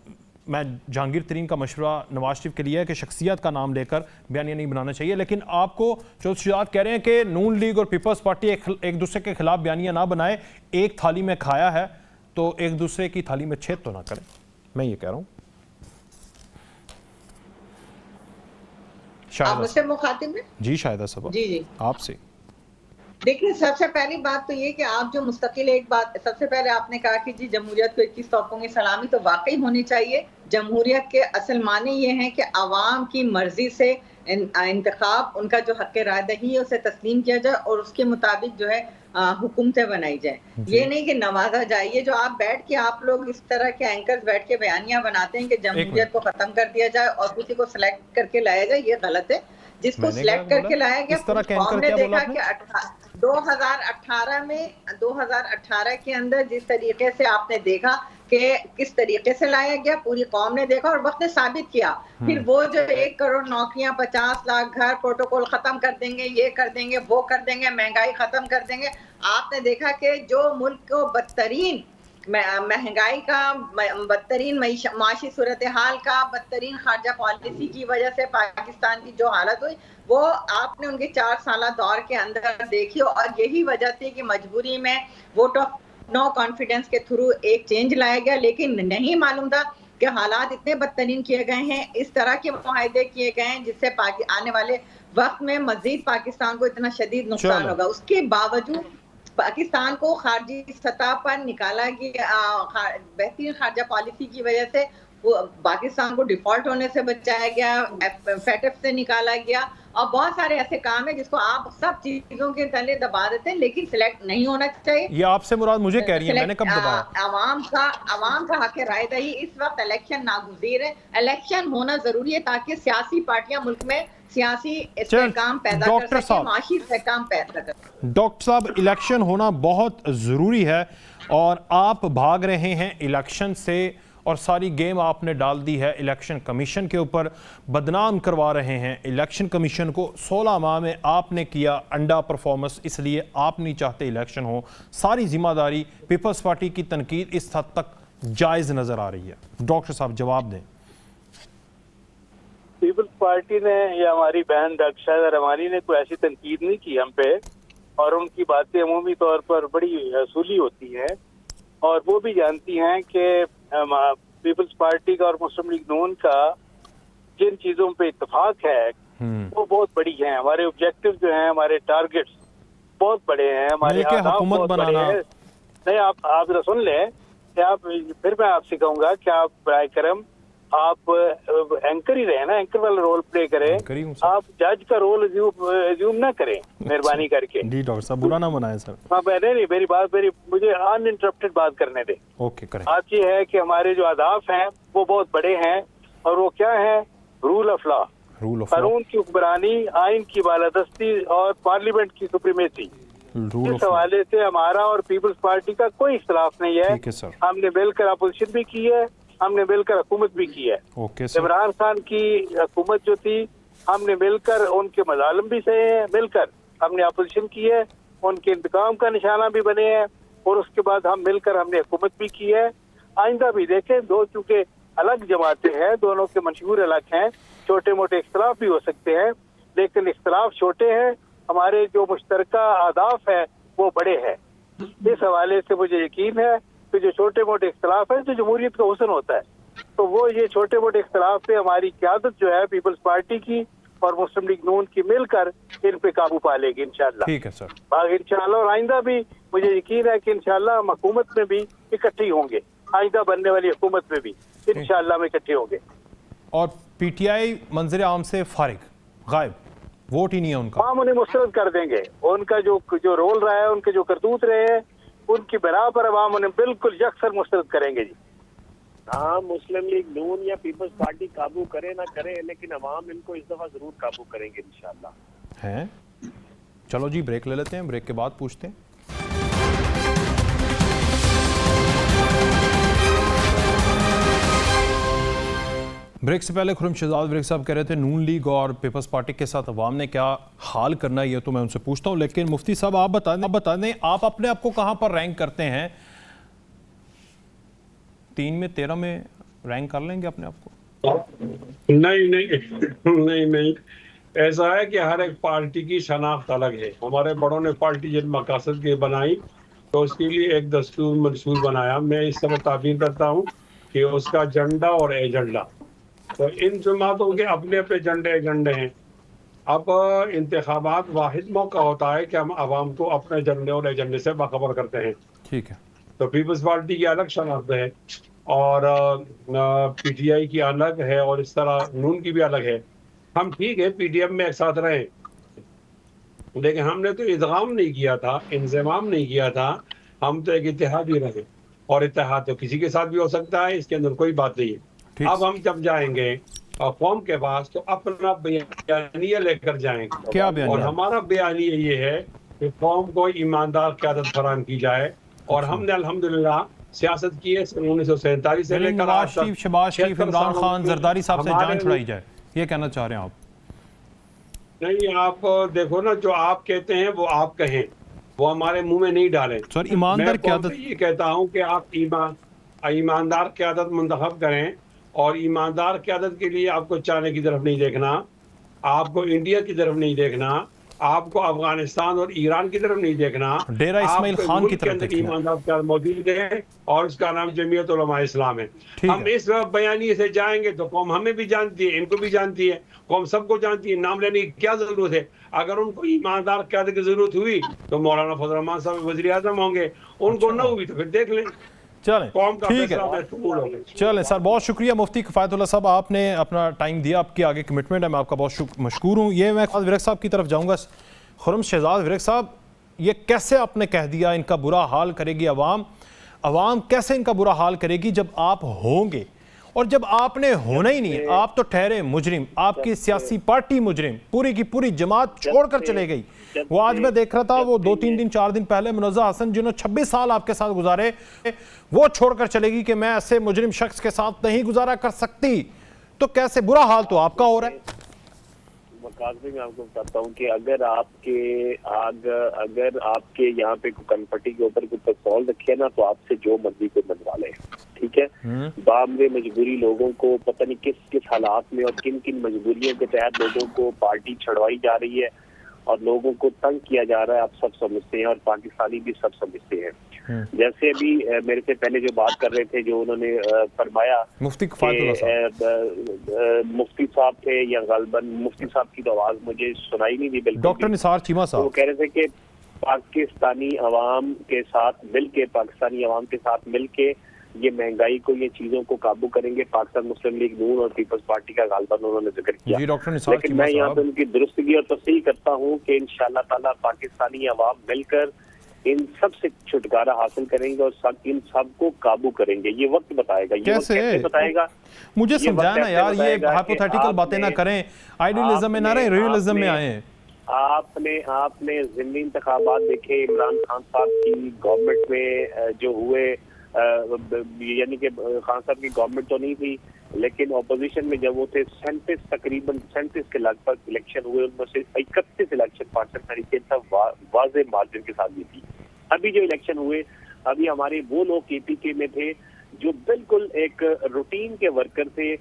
[SPEAKER 1] मैं जहांगीर तरीन का मशवरा नवाज शरीफ के लिए है कि शख्सियत का नाम लेकर बयानिया नहीं बनाना चाहिए। लेकिन आपको चौधरी शुजात कह रहे हैं कि नून लीग और पीपल्स पार्टी एक दूसरे के खिलाफ बयानिया ना बनाए, एक थाली में खाया है तो एक दूसरे की थाली में छेद तो ना करें। मैं ये कह रहा हूं।
[SPEAKER 2] आप मुझसे मुखातिब हैं?
[SPEAKER 1] जी शाहिदा साहब,
[SPEAKER 2] जी
[SPEAKER 1] आपसे।
[SPEAKER 2] देखिए, सबसे पहली बात तो ये कि आप जो मुस्तकिल, एक बात सबसे पहले आपने कहा कि जी जमहूरियत को 21 तोपों की सलामी, तो वाकई होनी चाहिए। जमहूरियत के असल माने ये हैं कि आवाम की मर्जी से इंतखाब, उनका जो हक राय दही है उसे तस्लीम किया जाए और उसके मुताबिक जो है हुकूमतें बनाई जाए। ये नहीं कि नवाजा जाए। ये जो आप बैठ के, आप लोग इस तरह के एंकर्स बैठ के बयानियां बनाते हैं कि जमहूरियत को खत्म कर दिया जाए और किसी को सिलेक्ट करके लाया जाए, ये गलत है। जिसको सिलेक्ट करके लाया गया, हमने देखा कि 2018 के अंदर जिस तरीके से आपने देखा कि किस तरीके से लाया गया, पूरी कौम ने देखा और वक्त ने साबित किया। फिर वो जो 1 करोड़ नौकरियां, 50 लाख घर, प्रोटोकॉल खत्म कर देंगे, ये कर देंगे, वो कर देंगे, महंगाई खत्म कर देंगे। आपने देखा कि जो मुल्क को बदतरीन महंगाई का, बदतरीन माशी सूरत हाल का, बदतरीन खारजा पॉलिसी की वजह से पाकिस्तान की जो हालत हुई, वो आपने उनके 4 साल दौर के अंदर देखी। और यही वजह थी कि मजबूरी में वोट ऑफ नो कॉन्फिडेंस के थ्रू एक चेंज लाया गया। लेकिन नहीं मालूम था कि हालात इतने बदतरीन किए गए हैं, इस तरह के मुआहदे किए गए हैं जिससे आने वाले वक्त में मजीद पाकिस्तान को इतना शदीद नुकसान होगा। उसके बावजूद पाकिस्तान को खारजी सतह पर निकाला गया, बेहतरीन खारजा पॉलिसी की वजह से वो पाकिस्तान को डिफॉल्ट होने से बचाया गया, FATF से निकाला गया और बहुत सारे ऐसे काम है जिसको आप सब चीजों के तले दबा देते हैं, लेकिन सिलेक्ट नहीं होना चाहिए।
[SPEAKER 1] ये आपसे मुराद मुझे कह रही है, मैंने कब दबाया?
[SPEAKER 2] अवाम का हक राय दही। इस वक्त इलेक्शन नागुज़ीर है, इलेक्शन होना जरूरी है ताकि सियासी पार्टियां मुल्क में सियासी इस्तेहकाम पैदा कर सकें, माशी इस्तेहकाम पैदा कर सकें।
[SPEAKER 1] डॉक्टर साहब, इलेक्शन होना बहुत ज़रूरी है और आप भाग रहे हैं इलेक्शन से और सारी गेम आपने डाल दी है इलेक्शन कमीशन के ऊपर, बदनाम करवा रहे हैं इलेक्शन कमीशन को। 16 माह में आपने किया अंडा परफॉर्मेंस, इसलिए आप नहीं चाहते इलेक्शन हो। सारी जिम्मेदारी पीपल्स पार्टी की तनकीद इस हद तक जायज़ नज़र आ रही है। डॉक्टर साहब जवाब दें।
[SPEAKER 4] पीपल्स पार्टी ने या हमारी बहन डॉक्टर शाहिदा रहमानी ने कोई ऐसी तनकीद नहीं की हम पे, और उनकी बातें अमूमी तौर पर बड़ी असूली होती हैं, और वो भी जानती हैं कि पीपल्स पार्टी का और मुस्लिम लीग नून का जिन चीजों पे इत्तेफाक है वो बहुत बड़ी हैं। हमारे ऑब्जेक्टिव जो हैं, हमारे टारगेट्स बहुत बड़े हैं, हमारे
[SPEAKER 1] हुकूमत बनाना।
[SPEAKER 4] नहीं, आप जरा सुन लें कि आप, फिर मैं आपसे कहूंगा कि आप बराए करम आप एंकर ही रहे ना, एंकर वाला रोल प्ले करें, आप जज का रोल एज्यूम ना करें मेहरबानी करके।
[SPEAKER 1] जी डॉक्टर साहब, बुरा ना बनाए सर।
[SPEAKER 4] हाँ, नहीं, मेरी मुझे अनइंटरप्टेड बात करने दें।
[SPEAKER 1] ओके, करें।
[SPEAKER 4] बात ये है कि हमारे जो अहदाफ हैं वो बहुत बड़े हैं, और वो क्या है? रूल ऑफ लॉ, कानून की हुक्मरानी, आइन की बालादस्ती और पार्लियामेंट की सुप्रीमेसी। इस हवाले से हमारा और पीपल्स पार्टी का कोई इख्तलाफ नहीं है। हमने मिलकर अपोजिशन भी की है, हमने मिलकर हुकूमत भी की है। इमरान खान की हुकूमत जो थी, हमने मिलकर उनके मजालिम भी सहे हैं, मिलकर हमने अपोजिशन की है, उनके इंतकाम का निशाना भी बने हैं, और उसके बाद हम मिलकर हमने हुकूमत भी की है। आइंदा भी देखें, दो चूंकि अलग जमातें हैं, दोनों के मंशूर अलग हैं, छोटे मोटे इख्तलाफ भी हो सकते हैं, लेकिन इख्तलाफ छोटे हैं, हमारे जो मुश्तरका अहदाफ है वो बड़े हैं। इस हवाले से मुझे यकीन है कि जो छोटे मोटे इख्तलाफ है तो जमहूरियत का हुस्न होता है, तो वो ये छोटे मोटे इख्तलाफ पे हमारी क़यादत जो है पीपल्स पार्टी की और मुस्लिम लीग नून की मिलकर इन पे काबू पा लेगी इंशाअल्लाह।
[SPEAKER 1] ठीक है सर,
[SPEAKER 4] इंशाअल्लाह। और आइंदा भी मुझे यकीन है कि इंशाअल्लाह हम हुकूमत में भी इकट्ठे होंगे, आइंदा बनने वाली हुकूमत में भी इंशाअल्लाह में इकट्ठे होंगे।
[SPEAKER 1] और पीटीआई मंजर आम से फारिग, गायब, वोट ही नहीं है उनका।
[SPEAKER 4] हम उन्हें मुस्तरद कर देंगे, उनका जो रोल रहा है, उनके जो करतूत रहे हैं, उनकी बिना पर अवाम उन्हें बिल्कुल यकसर मुस्तरद करेंगे जी।
[SPEAKER 3] हाँ, मुस्लिम लीग नून या पीपल्स पार्टी काबू करे ना करे, लेकिन अवाम इनको इस दफा जरूर काबू करेंगे इंशाअल्लाह।
[SPEAKER 1] हैं? चलो जी, ब्रेक ले लेते हैं, ब्रेक के बाद पूछते हैं। ब्रेक से पहले खुरम शहजाद ब्रेक साहब कह रहे थे नून लीग और पीपल्स पार्टी के साथ अवाम ने क्या हाल करना है, ये तो मैं उनसे पूछता हूं, लेकिन मुफ्ती साहब आप बता दें आप अपने आप को कहां पर रैंक करते हैं? 3 में 13 में रैंक कर लेंगे अपने आप को?
[SPEAKER 5] नहीं, ऐसा है कि हर एक पार्टी की शनाख्त अलग है। हमारे बड़ों ने पार्टी जिन मकासद की बनाई तो उसके लिए एक दस्तूर मंसूर बनाया। मैं इस तरह ताबीर करता हूँ कि उसका झंडा और एजेंडा, तो इन जमातों के अपने अपने एजेंडे हैं। अब इंतखाबात वाहिद मौका होता है कि हम आवाम को अपने झंडे और एजेंडे से बाखबर करते हैं।
[SPEAKER 1] ठीक है,
[SPEAKER 5] तो पीपल्स पार्टी की अलग शनाख्त है और पीटीआई की अलग है, और इस तरह नून की भी अलग है। हम ठीक है पीडीएम में एक साथ रहे, लेकिन हमने तो इदगाम नहीं किया था, इंज़माम नहीं किया था, हम तो एक इत्तेहाद ही रहे, और इत्तेहाद तो किसी के साथ भी हो सकता है, इसके अंदर कोई बात नहीं है। अब हम जब जाएंगे कौम के पास तो अपना बयानिया लेकर जाएंगे।
[SPEAKER 1] क्या बयानिया?
[SPEAKER 5] और हमारा बयानिया ये है कि कौम को ईमानदार क़यादत फराहम की जाए, और हमने अल्हम्दुलिल्लाह सियासत की है 1947 से लेकर
[SPEAKER 1] नवाज शरीफ, शहबाज शरीफ, इमरान खान, जरदारी साहब से जान छुड़ाई जाए, ये कहना चाह रहे हैं आप?
[SPEAKER 5] नहीं, आप देखो ना, जो आप कहते हैं वो आप कहें, वो हमारे मुंह में नहीं डालें।
[SPEAKER 1] सर, ईमानदार क़यादत,
[SPEAKER 5] ये कहता हूँ कि आप ईमानदार क़यादत मुंतखब करें, और ईमानदार क़यादत के लिए आपको चाइना की तरफ नहीं देखना, आपको इंडिया की तरफ नहीं देखना, आपको अफगानिस्तान और ईरान की तरफ नहीं देखना,
[SPEAKER 1] डेरा इस्माइल खान की तरफ देखना।
[SPEAKER 5] ईमानदार क़यादत मौजूद है और उसका नाम जमीयत उलमा इस्लाम है। हम इस बयानी से जाएंगे तो कौम हमें भी जानती है, इनको भी जानती है, कौम सबको जानती है, नाम लेने की क्या जरूरत है। अगर उनको ईमानदार क़यादत की जरूरत हुई तो मौलाना फजल रहमान साहब वज़ीर आज़म होंगे, उनको न हुई तो फिर देख लें।
[SPEAKER 1] चलें
[SPEAKER 5] कौम का
[SPEAKER 1] ठीक है,
[SPEAKER 5] फैसला महफूज हो गया।
[SPEAKER 1] चलें सर, बहुत शुक्रिया मुफ्ती किफ़ायतुल्लाह साहब, आपने अपना टाइम दिया, आपकी आगे कमिटमेंट है, मैं आपका बहुत मशकूर हूँ। ये मैं विरक साहब की तरफ जाऊँगा। खुर्रम शहजाद विरक साहब, ये कैसे आपने कह दिया इनका बुरा हाल करेगी अवाम? अवाम कैसे इनका बुरा हाल करेगी जब आप होंगे, और जब आपने होना ही नहीं, आप तो ठहरे मुजरिम, आपकी सियासी पार्टी मुजरिम, पूरी की पूरी जमात छोड़कर चले गई। वो आज मैं देख रहा था, वो 2-3 दिन 4 दिन पहले मुनज़्ज़ा हसन जिन्होंने 26 साल आपके साथ गुजारे, वो छोड़कर चलेगी कि मैं ऐसे मुजरिम शख्स के साथ नहीं गुजारा कर सकती। तो कैसे बुरा हाल तो आपका हो रहा है।
[SPEAKER 6] वकास में मैं आपको बताता हूँ कि अगर आपके यहाँ पे कनपट्टी के ऊपर कोई पिस्तौल रखे ना, तो आपसे जो मर्जी को मनवा ले, ठीक है। बामरे मजबूरी लोगों को पता नहीं किस किस हालात में और किन किन मजबूरियों के तहत लोगों को पार्टी छड़वाई जा रही है और लोगों को तंग किया जा रहा है, आप सब समझते हैं और पाकिस्तानी भी सब समझते हैं। जैसे अभी मेरे से पहले जो बात कर रहे थे, जो उन्होंने फरमाया
[SPEAKER 1] मुफ्ती
[SPEAKER 6] मुफ्ती साहब थे, या गलबन मुफ्ती साहब की तो आवाज मुझे सुनाई नहीं दी बिल्कुल,
[SPEAKER 1] डॉक्टर निसार चीमा साहब,
[SPEAKER 6] वो कह रहे थे कि पाकिस्तानी अवाम के साथ मिलके ये महंगाई को, ये चीजों को काबू करेंगे। पाकिस्तान मुस्लिम लीग नून और पीपल्स पार्टी का गालबन उन्होंने जिक्र किया।
[SPEAKER 1] जी डॉक्टर निसार
[SPEAKER 6] लेकिन मैं यहाँ पे उनकी दुरुस्तगी और तस्दीक करता हूँ कि इंशाअल्लाह ताला पाकिस्तानी अवाम मिलकर इन सब से छुटकारा हासिल करेंगे और इन सब को काबू करेंगे। ये वक्त बताएगा। ये
[SPEAKER 1] कैसे
[SPEAKER 6] बताएगा?
[SPEAKER 1] मुझे समझाया ना यार, ये हाइपोथेटिकल बातें ना करें, आइडियलिज्म में ना रहे, रियलिज्म में आए।
[SPEAKER 6] आपने ज़िमनी इंतखाबात देखे, इमरान खान साहब की गवर्नमेंट में जो हुए, यानी कि खान साहब की गवर्नमेंट तो नहीं थी, लेकिन ऑपोजिशन में जब वो थे, तकरीबन 37 के लगभग इलेक्शन हुए, उनमें से 31 इलेक्शन पाकिस्तान तरीके से वाज़े मार्जिन के साथ जीती। अभी जो इलेक्शन हुए, अभी हमारे वो लोग KPK में थे जो बिल्कुल एक रूटीन के वर्कर थे,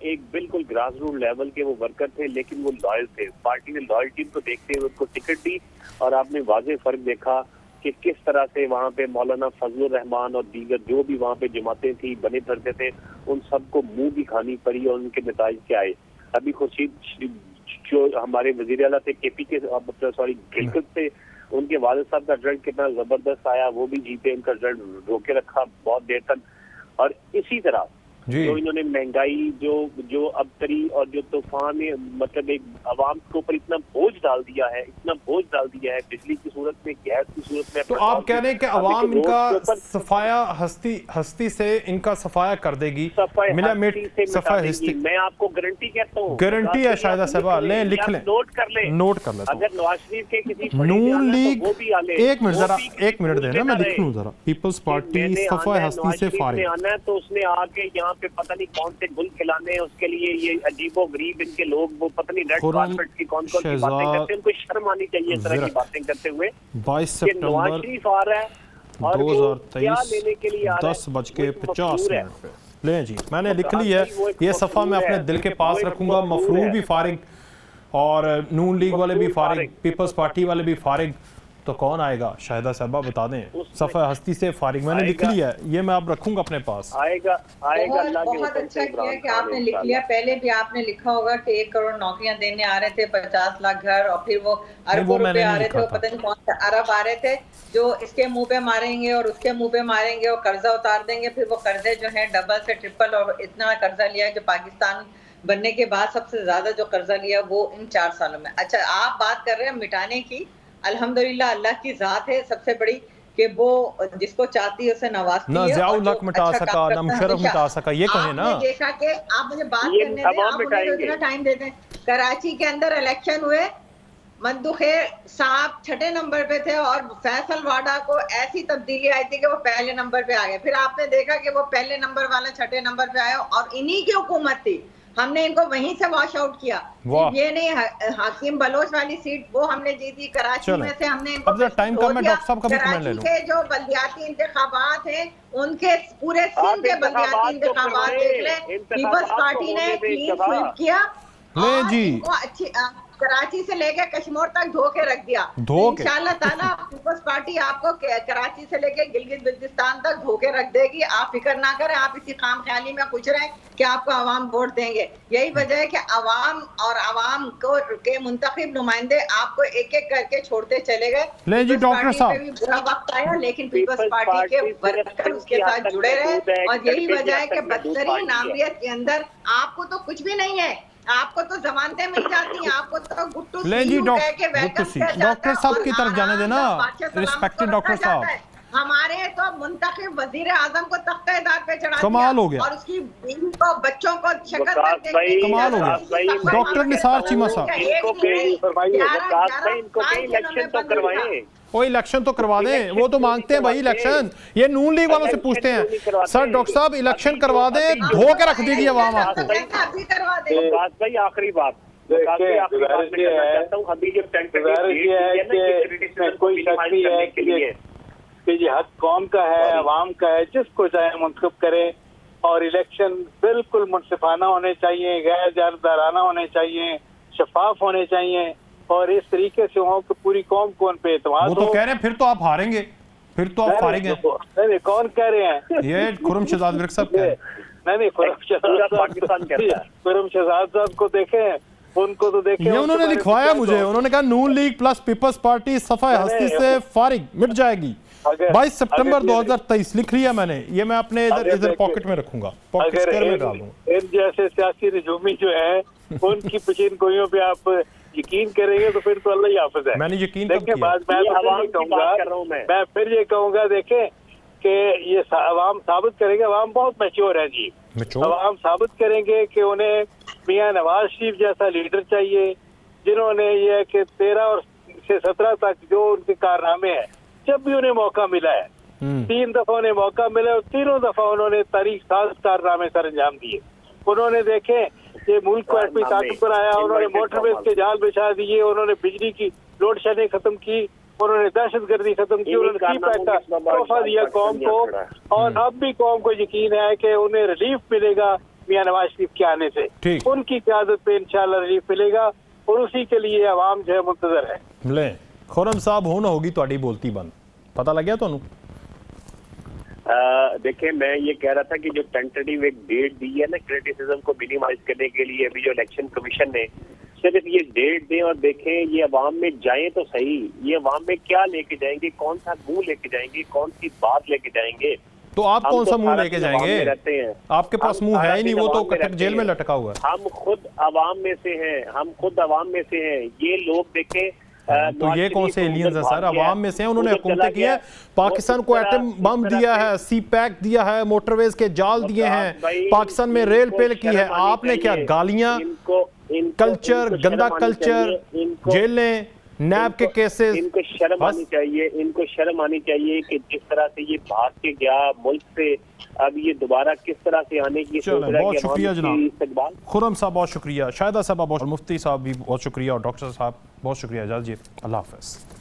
[SPEAKER 6] एक बिल्कुल ग्रास रूट लेवल के वो वर्कर थे, लेकिन वो लॉयल थे। पार्टी ने लॉयल्टी को देखते हुए उनको टिकट दी और आपने वाज़े फर्क देखा कि किस तरह से वहाँ पे मौलाना फजलुर रहमान और दीगर जो भी वहाँ पे जमातें थी, बने फिरते थे, उन सबको मुंह भी खानी पड़ी और उनके नताइज क्या आए। अभी खुर्शीद जो हमारे वजीर आला थे KPK गिलगित से, उनके वालिद साहब का रिजल्ट कितना जबरदस्त आया, वो भी जीते, उनका रिजल्ट रोके रखा बहुत देर तक। और इसी तरह जो इन्होंने महंगाई जो अबतरी और जो तूफान, मतलब एक आवाम के ऊपर इतना बोझ डाल दिया है, बिजली की सूरत में, गैस की सूरत में।
[SPEAKER 1] तो आप कह रहे हैं कि आवाम इनका सफाया हस्ती से इनका सफाया कर देगी,
[SPEAKER 6] मैं आपको गारंटी कहता हूँ,
[SPEAKER 1] गारंटी है। शायद साहबा ले लिख लें, नोट कर लें।
[SPEAKER 6] अगर नवाज शरीफ के किसी
[SPEAKER 1] नून लीग, एक मिनट देना, मैं लिख लूं जरा। पीपल्स पार्टी सफाया हस्ती से फारिग
[SPEAKER 6] आना है, तो उसने आके यहाँ पे पता नहीं कौन से गुल खिलाने हैं, उसके लिए ये अजीबो गरीब इनके लोग, वो पता नहीं रेड कार्पेट की कौन सी बातें करते हैं, उनको शर्म आनी चाहिए इस तरह की बातें करते हुए।
[SPEAKER 1] 22 सितंबर 2023 10:50 पे लें जी, मैंने लिख ली है ये सफ़ा, मैं अपने दिल के पास रखूंगा। मफरूर भी फारिग और नून लीग वाले भी फारिग, पीपल्स पार्टी वाले भी फारिग, तो कौन आएगा? शाहिदा साहबा बता दें। सफ़ा हस्ती से फारिग मैंने लिख लिया है, ये मैं अब रखूंगा अपने पास।
[SPEAKER 2] बहुत अच्छा किया कि आपने लिख लिया। पहले भी आपने लिखा होगा कि 1 करोड़ नौकरियां देने आ रहे थे, 50 लाख घर, और फिर वो अरबों रुपए आ रहे थे, वो पता नहीं कौन से अरब आ रहे थे जो इसके मुंह पे मारेंगे और उसके मुंह पे मारेंगे और कर्जा उतार देंगे। फिर वो कर्जे जो है डबल से ट्रिपल, और इतना कर्जा लिया है जो पाकिस्तान बनने के बाद सबसे ज्यादा जो कर्जा लिया वो इन 4 सालों में। अच्छा, आप बात कर रहे हैं मिटाने की, अल्हम्दुलिल्लाह अल्लाह की जात है सबसे बड़ी कि वो जिसको चाहती है उसे नवाजती है।
[SPEAKER 1] ना ज़ियाउल हक मिटा सका, ना मुशर्रफ मिटा सका, ये कहे ना।
[SPEAKER 2] आपने देखा कि आप मुझे बात करने दें, आप मुझे इतना टाइम देते हैं। कराची के अंदर इलेक्शन हुए, मंदुखेर साहब 6 नंबर पे थे और फैसल वाडा को ऐसी तब्दीली आई थी कि वो पहले नंबर पे आ गए। फिर आपने देखा कि वो पहले नंबर वाला 6 नंबर पे आया और इन्हीं की हुकूमत थी, हमने इनको वहीं से वॉश आउट किया। ये नहीं, हकीम बलोच वाली सीट वो हमने जीती, कराची में से हमने इनको
[SPEAKER 1] टाइम कम है, डॉक्टर साहब का भी कमेंट ले लूं।
[SPEAKER 2] के जो बल्दियाती इंतखाबात हैं उनके पूरे सिंध के बल्दियाती इंतखाबात देख लें, पीपल्स पार्टी ने क्लीन स्वीप किया।
[SPEAKER 1] ले जी,
[SPEAKER 2] कराची से लेके कश्मीर तक धो के रख दिया। इंशाल्लाह ताला पीपल्स पार्टी आपको कराची से लेके गिलगित बिल्तिस्तान तक धो के रख देगी। आप फिक्र ना करें, आप इसी खाम ख्याली में कुछ रहे कि आपको अवाम वोट देंगे। यही वजह है कि अवाम और अवाम को के मुंतखब नुमाइंदे आपको एक एक करके छोड़ते चले गए।
[SPEAKER 1] जी डॉक्टर साहब
[SPEAKER 2] भी बुरा वक्त आया, लेकिन पीपल्स पार्टी के वर्कर उसके साथ जुड़े रहे और यही वजह है कि बदतरीन नामरियत के अंदर आपको तो कुछ भी नहीं है, आपको तो जमानतें मिल जाती हैं, आपको तो गुट्टू
[SPEAKER 1] डॉक्टर साहब की तरफ जाने देना, रिस्पेक्टेड डॉक्टर साहब।
[SPEAKER 2] हमारे तो मुंतखब वजीर आजम को तख्तेदार पे चढ़ा
[SPEAKER 1] कमाल हो गया
[SPEAKER 2] और उसकी बीवी को बच्चों को शक्ल
[SPEAKER 1] कमाल हो गया। डॉक्टर निसार चीमा साहब वो इलेक्शन तो करवा दें, वो तो मांगते हैं भाई इलेक्शन, ये नून लीग वालों से पूछते हैं। सर डॉक्टर साहब इलेक्शन करवा दें, धो के रख देगी अवाम आपको।
[SPEAKER 6] भाई आखिरी बात
[SPEAKER 4] कोई शक नहीं है कि ये हक कौम का है, अवाम का है, जिसको चाहे मुंतखब करें। और इलेक्शन बिल्कुल मुनसिफाना होने चाहिए, गैर जानबदाराना होने चाहिए, शफाफ होने चाहिए और इस तरीके से हो कि पूरी कौम को उन पे एतमाद हो।
[SPEAKER 1] वो तो कह रहे हैं फिर तो आप हारेंगे, फिर तो आप हारेंगे।
[SPEAKER 4] नहीं कौन कह रहे हैं?
[SPEAKER 1] ये खुर्रम शहजाद विर्क साहब कह रहे हैं।
[SPEAKER 4] नहीं खुर्रम शहजाद साहब को देखें, उनको तो देखें।
[SPEAKER 1] ये उन्होंने लिखवाया मुझे, उन्होंने कहा नून लीग प्लस पीपल्स पार्टी सफाई हस्ती से फारिग, मिट जाएगी 22 सितंबर 2023 लिख लिया मैंने। ये मैं अपने इधर पॉकेट में रखूंगा, पॉकेट स्क्वायर में डाल दूंगा।
[SPEAKER 4] इन जैसे सियासी रजूमी जो है उनकी पेशीन गोइयों पे आप यकीन करेंगे तो फिर तो अल्लाह ही हाफिज है।
[SPEAKER 1] मैंने यकीन
[SPEAKER 4] देखिए मैं फिर ये कहूंगा देखें कि ये अवाम साबित करेंगे, अवाम बहुत मैच्योर है जी। अवाम साबित करेंगे कि उन्हें मियां नवाज शरीफ जैसा लीडर चाहिए, जिन्होंने ये कि 13 से 17 तक जो उनके कारनामे हैं, जब भी उन्हें मौका मिला है, 3 दफा उन्हें मौका मिला और तीनों दफा उन्होंने तारीख साज कारनामे सर अंजाम दिए। उन्होंने देखे ये मुल्क को एटमी ताकत पर आया, उन्होंने मोटरवेज के जाल बिछा दिए, उन्होंने बिजली की लोड शेडिंग खत्म की, उन्होंने दहशतगर्दी खत्म की, उन्होंने तोहफा दिया कौम को। और अब भी कौम को यकीन है कि उन्हें रिलीफ मिलेगा मियां नवाज शरीफ के आने से। उनकी क़यादत पे इंशाल्लाह रिलीफ मिलेगा और उसी के लिए अवाम जो है मुंतजर है।
[SPEAKER 1] ले खुर्रम साहब हो ना होगी ਤੁਹਾਡੀ बोलती बंद, पता लग गया ਤੁਹਾਨੂੰ?
[SPEAKER 6] देखिए मैं ये कह रहा था कि जो टेंटेटिव एक डेट दी है ना क्रिटिसिज्म को मिनिमाइज करने के लिए, अभी जो इलेक्शन कमीशन ने सिर्फ ये डेट दें और देखें ये अवाम में जाए तो सही, ये अवाम में क्या लेके जाएंगे, कौन सा मुंह लेके जाएंगे, कौन सी बात लेके जाएंगे।
[SPEAKER 1] तो आप कौन सा मुंह लेके जाएंगे?
[SPEAKER 6] रहते हैं
[SPEAKER 1] आपके पास मुंह है ही नहीं, वो तो कटक जेल में लटका हुआ है।
[SPEAKER 6] हम खुद अवाम में से हैं, हम खुद अवाम में से हैं। ये लोग देखें
[SPEAKER 1] तो ये कौन से एलियंस है सर? अवाम में से हैं, उन्होंने हुकूमतें की है, पाकिस्तान को एटम बम दिया है, सी पैक दिया है, मोटरवेज के जाल दिए हैं, पाकिस्तान में रेल पेल की है। आपने क्या गालियां, कल्चर, गंदा कल्चर, जेलें, नैब के केसेस।
[SPEAKER 6] इनको शर्म आनी चाहिए, इनको शर्म आनी चाहिए कि जिस तरह से ये भाग के गया मुल्क से, अब ये दोबारा किस तरह से आने की सोच रहा है।
[SPEAKER 1] बहुत शुक्रिया जनाब खुर्रम साहब, बहुत शुक्रिया, शाहिदा साहब बहुत, मुफ्ती साहब भी बहुत शुक्रिया और डॉक्टर साहब बहुत शुक्रिया। इजाज़त, अल्लाह हाफ़िज़।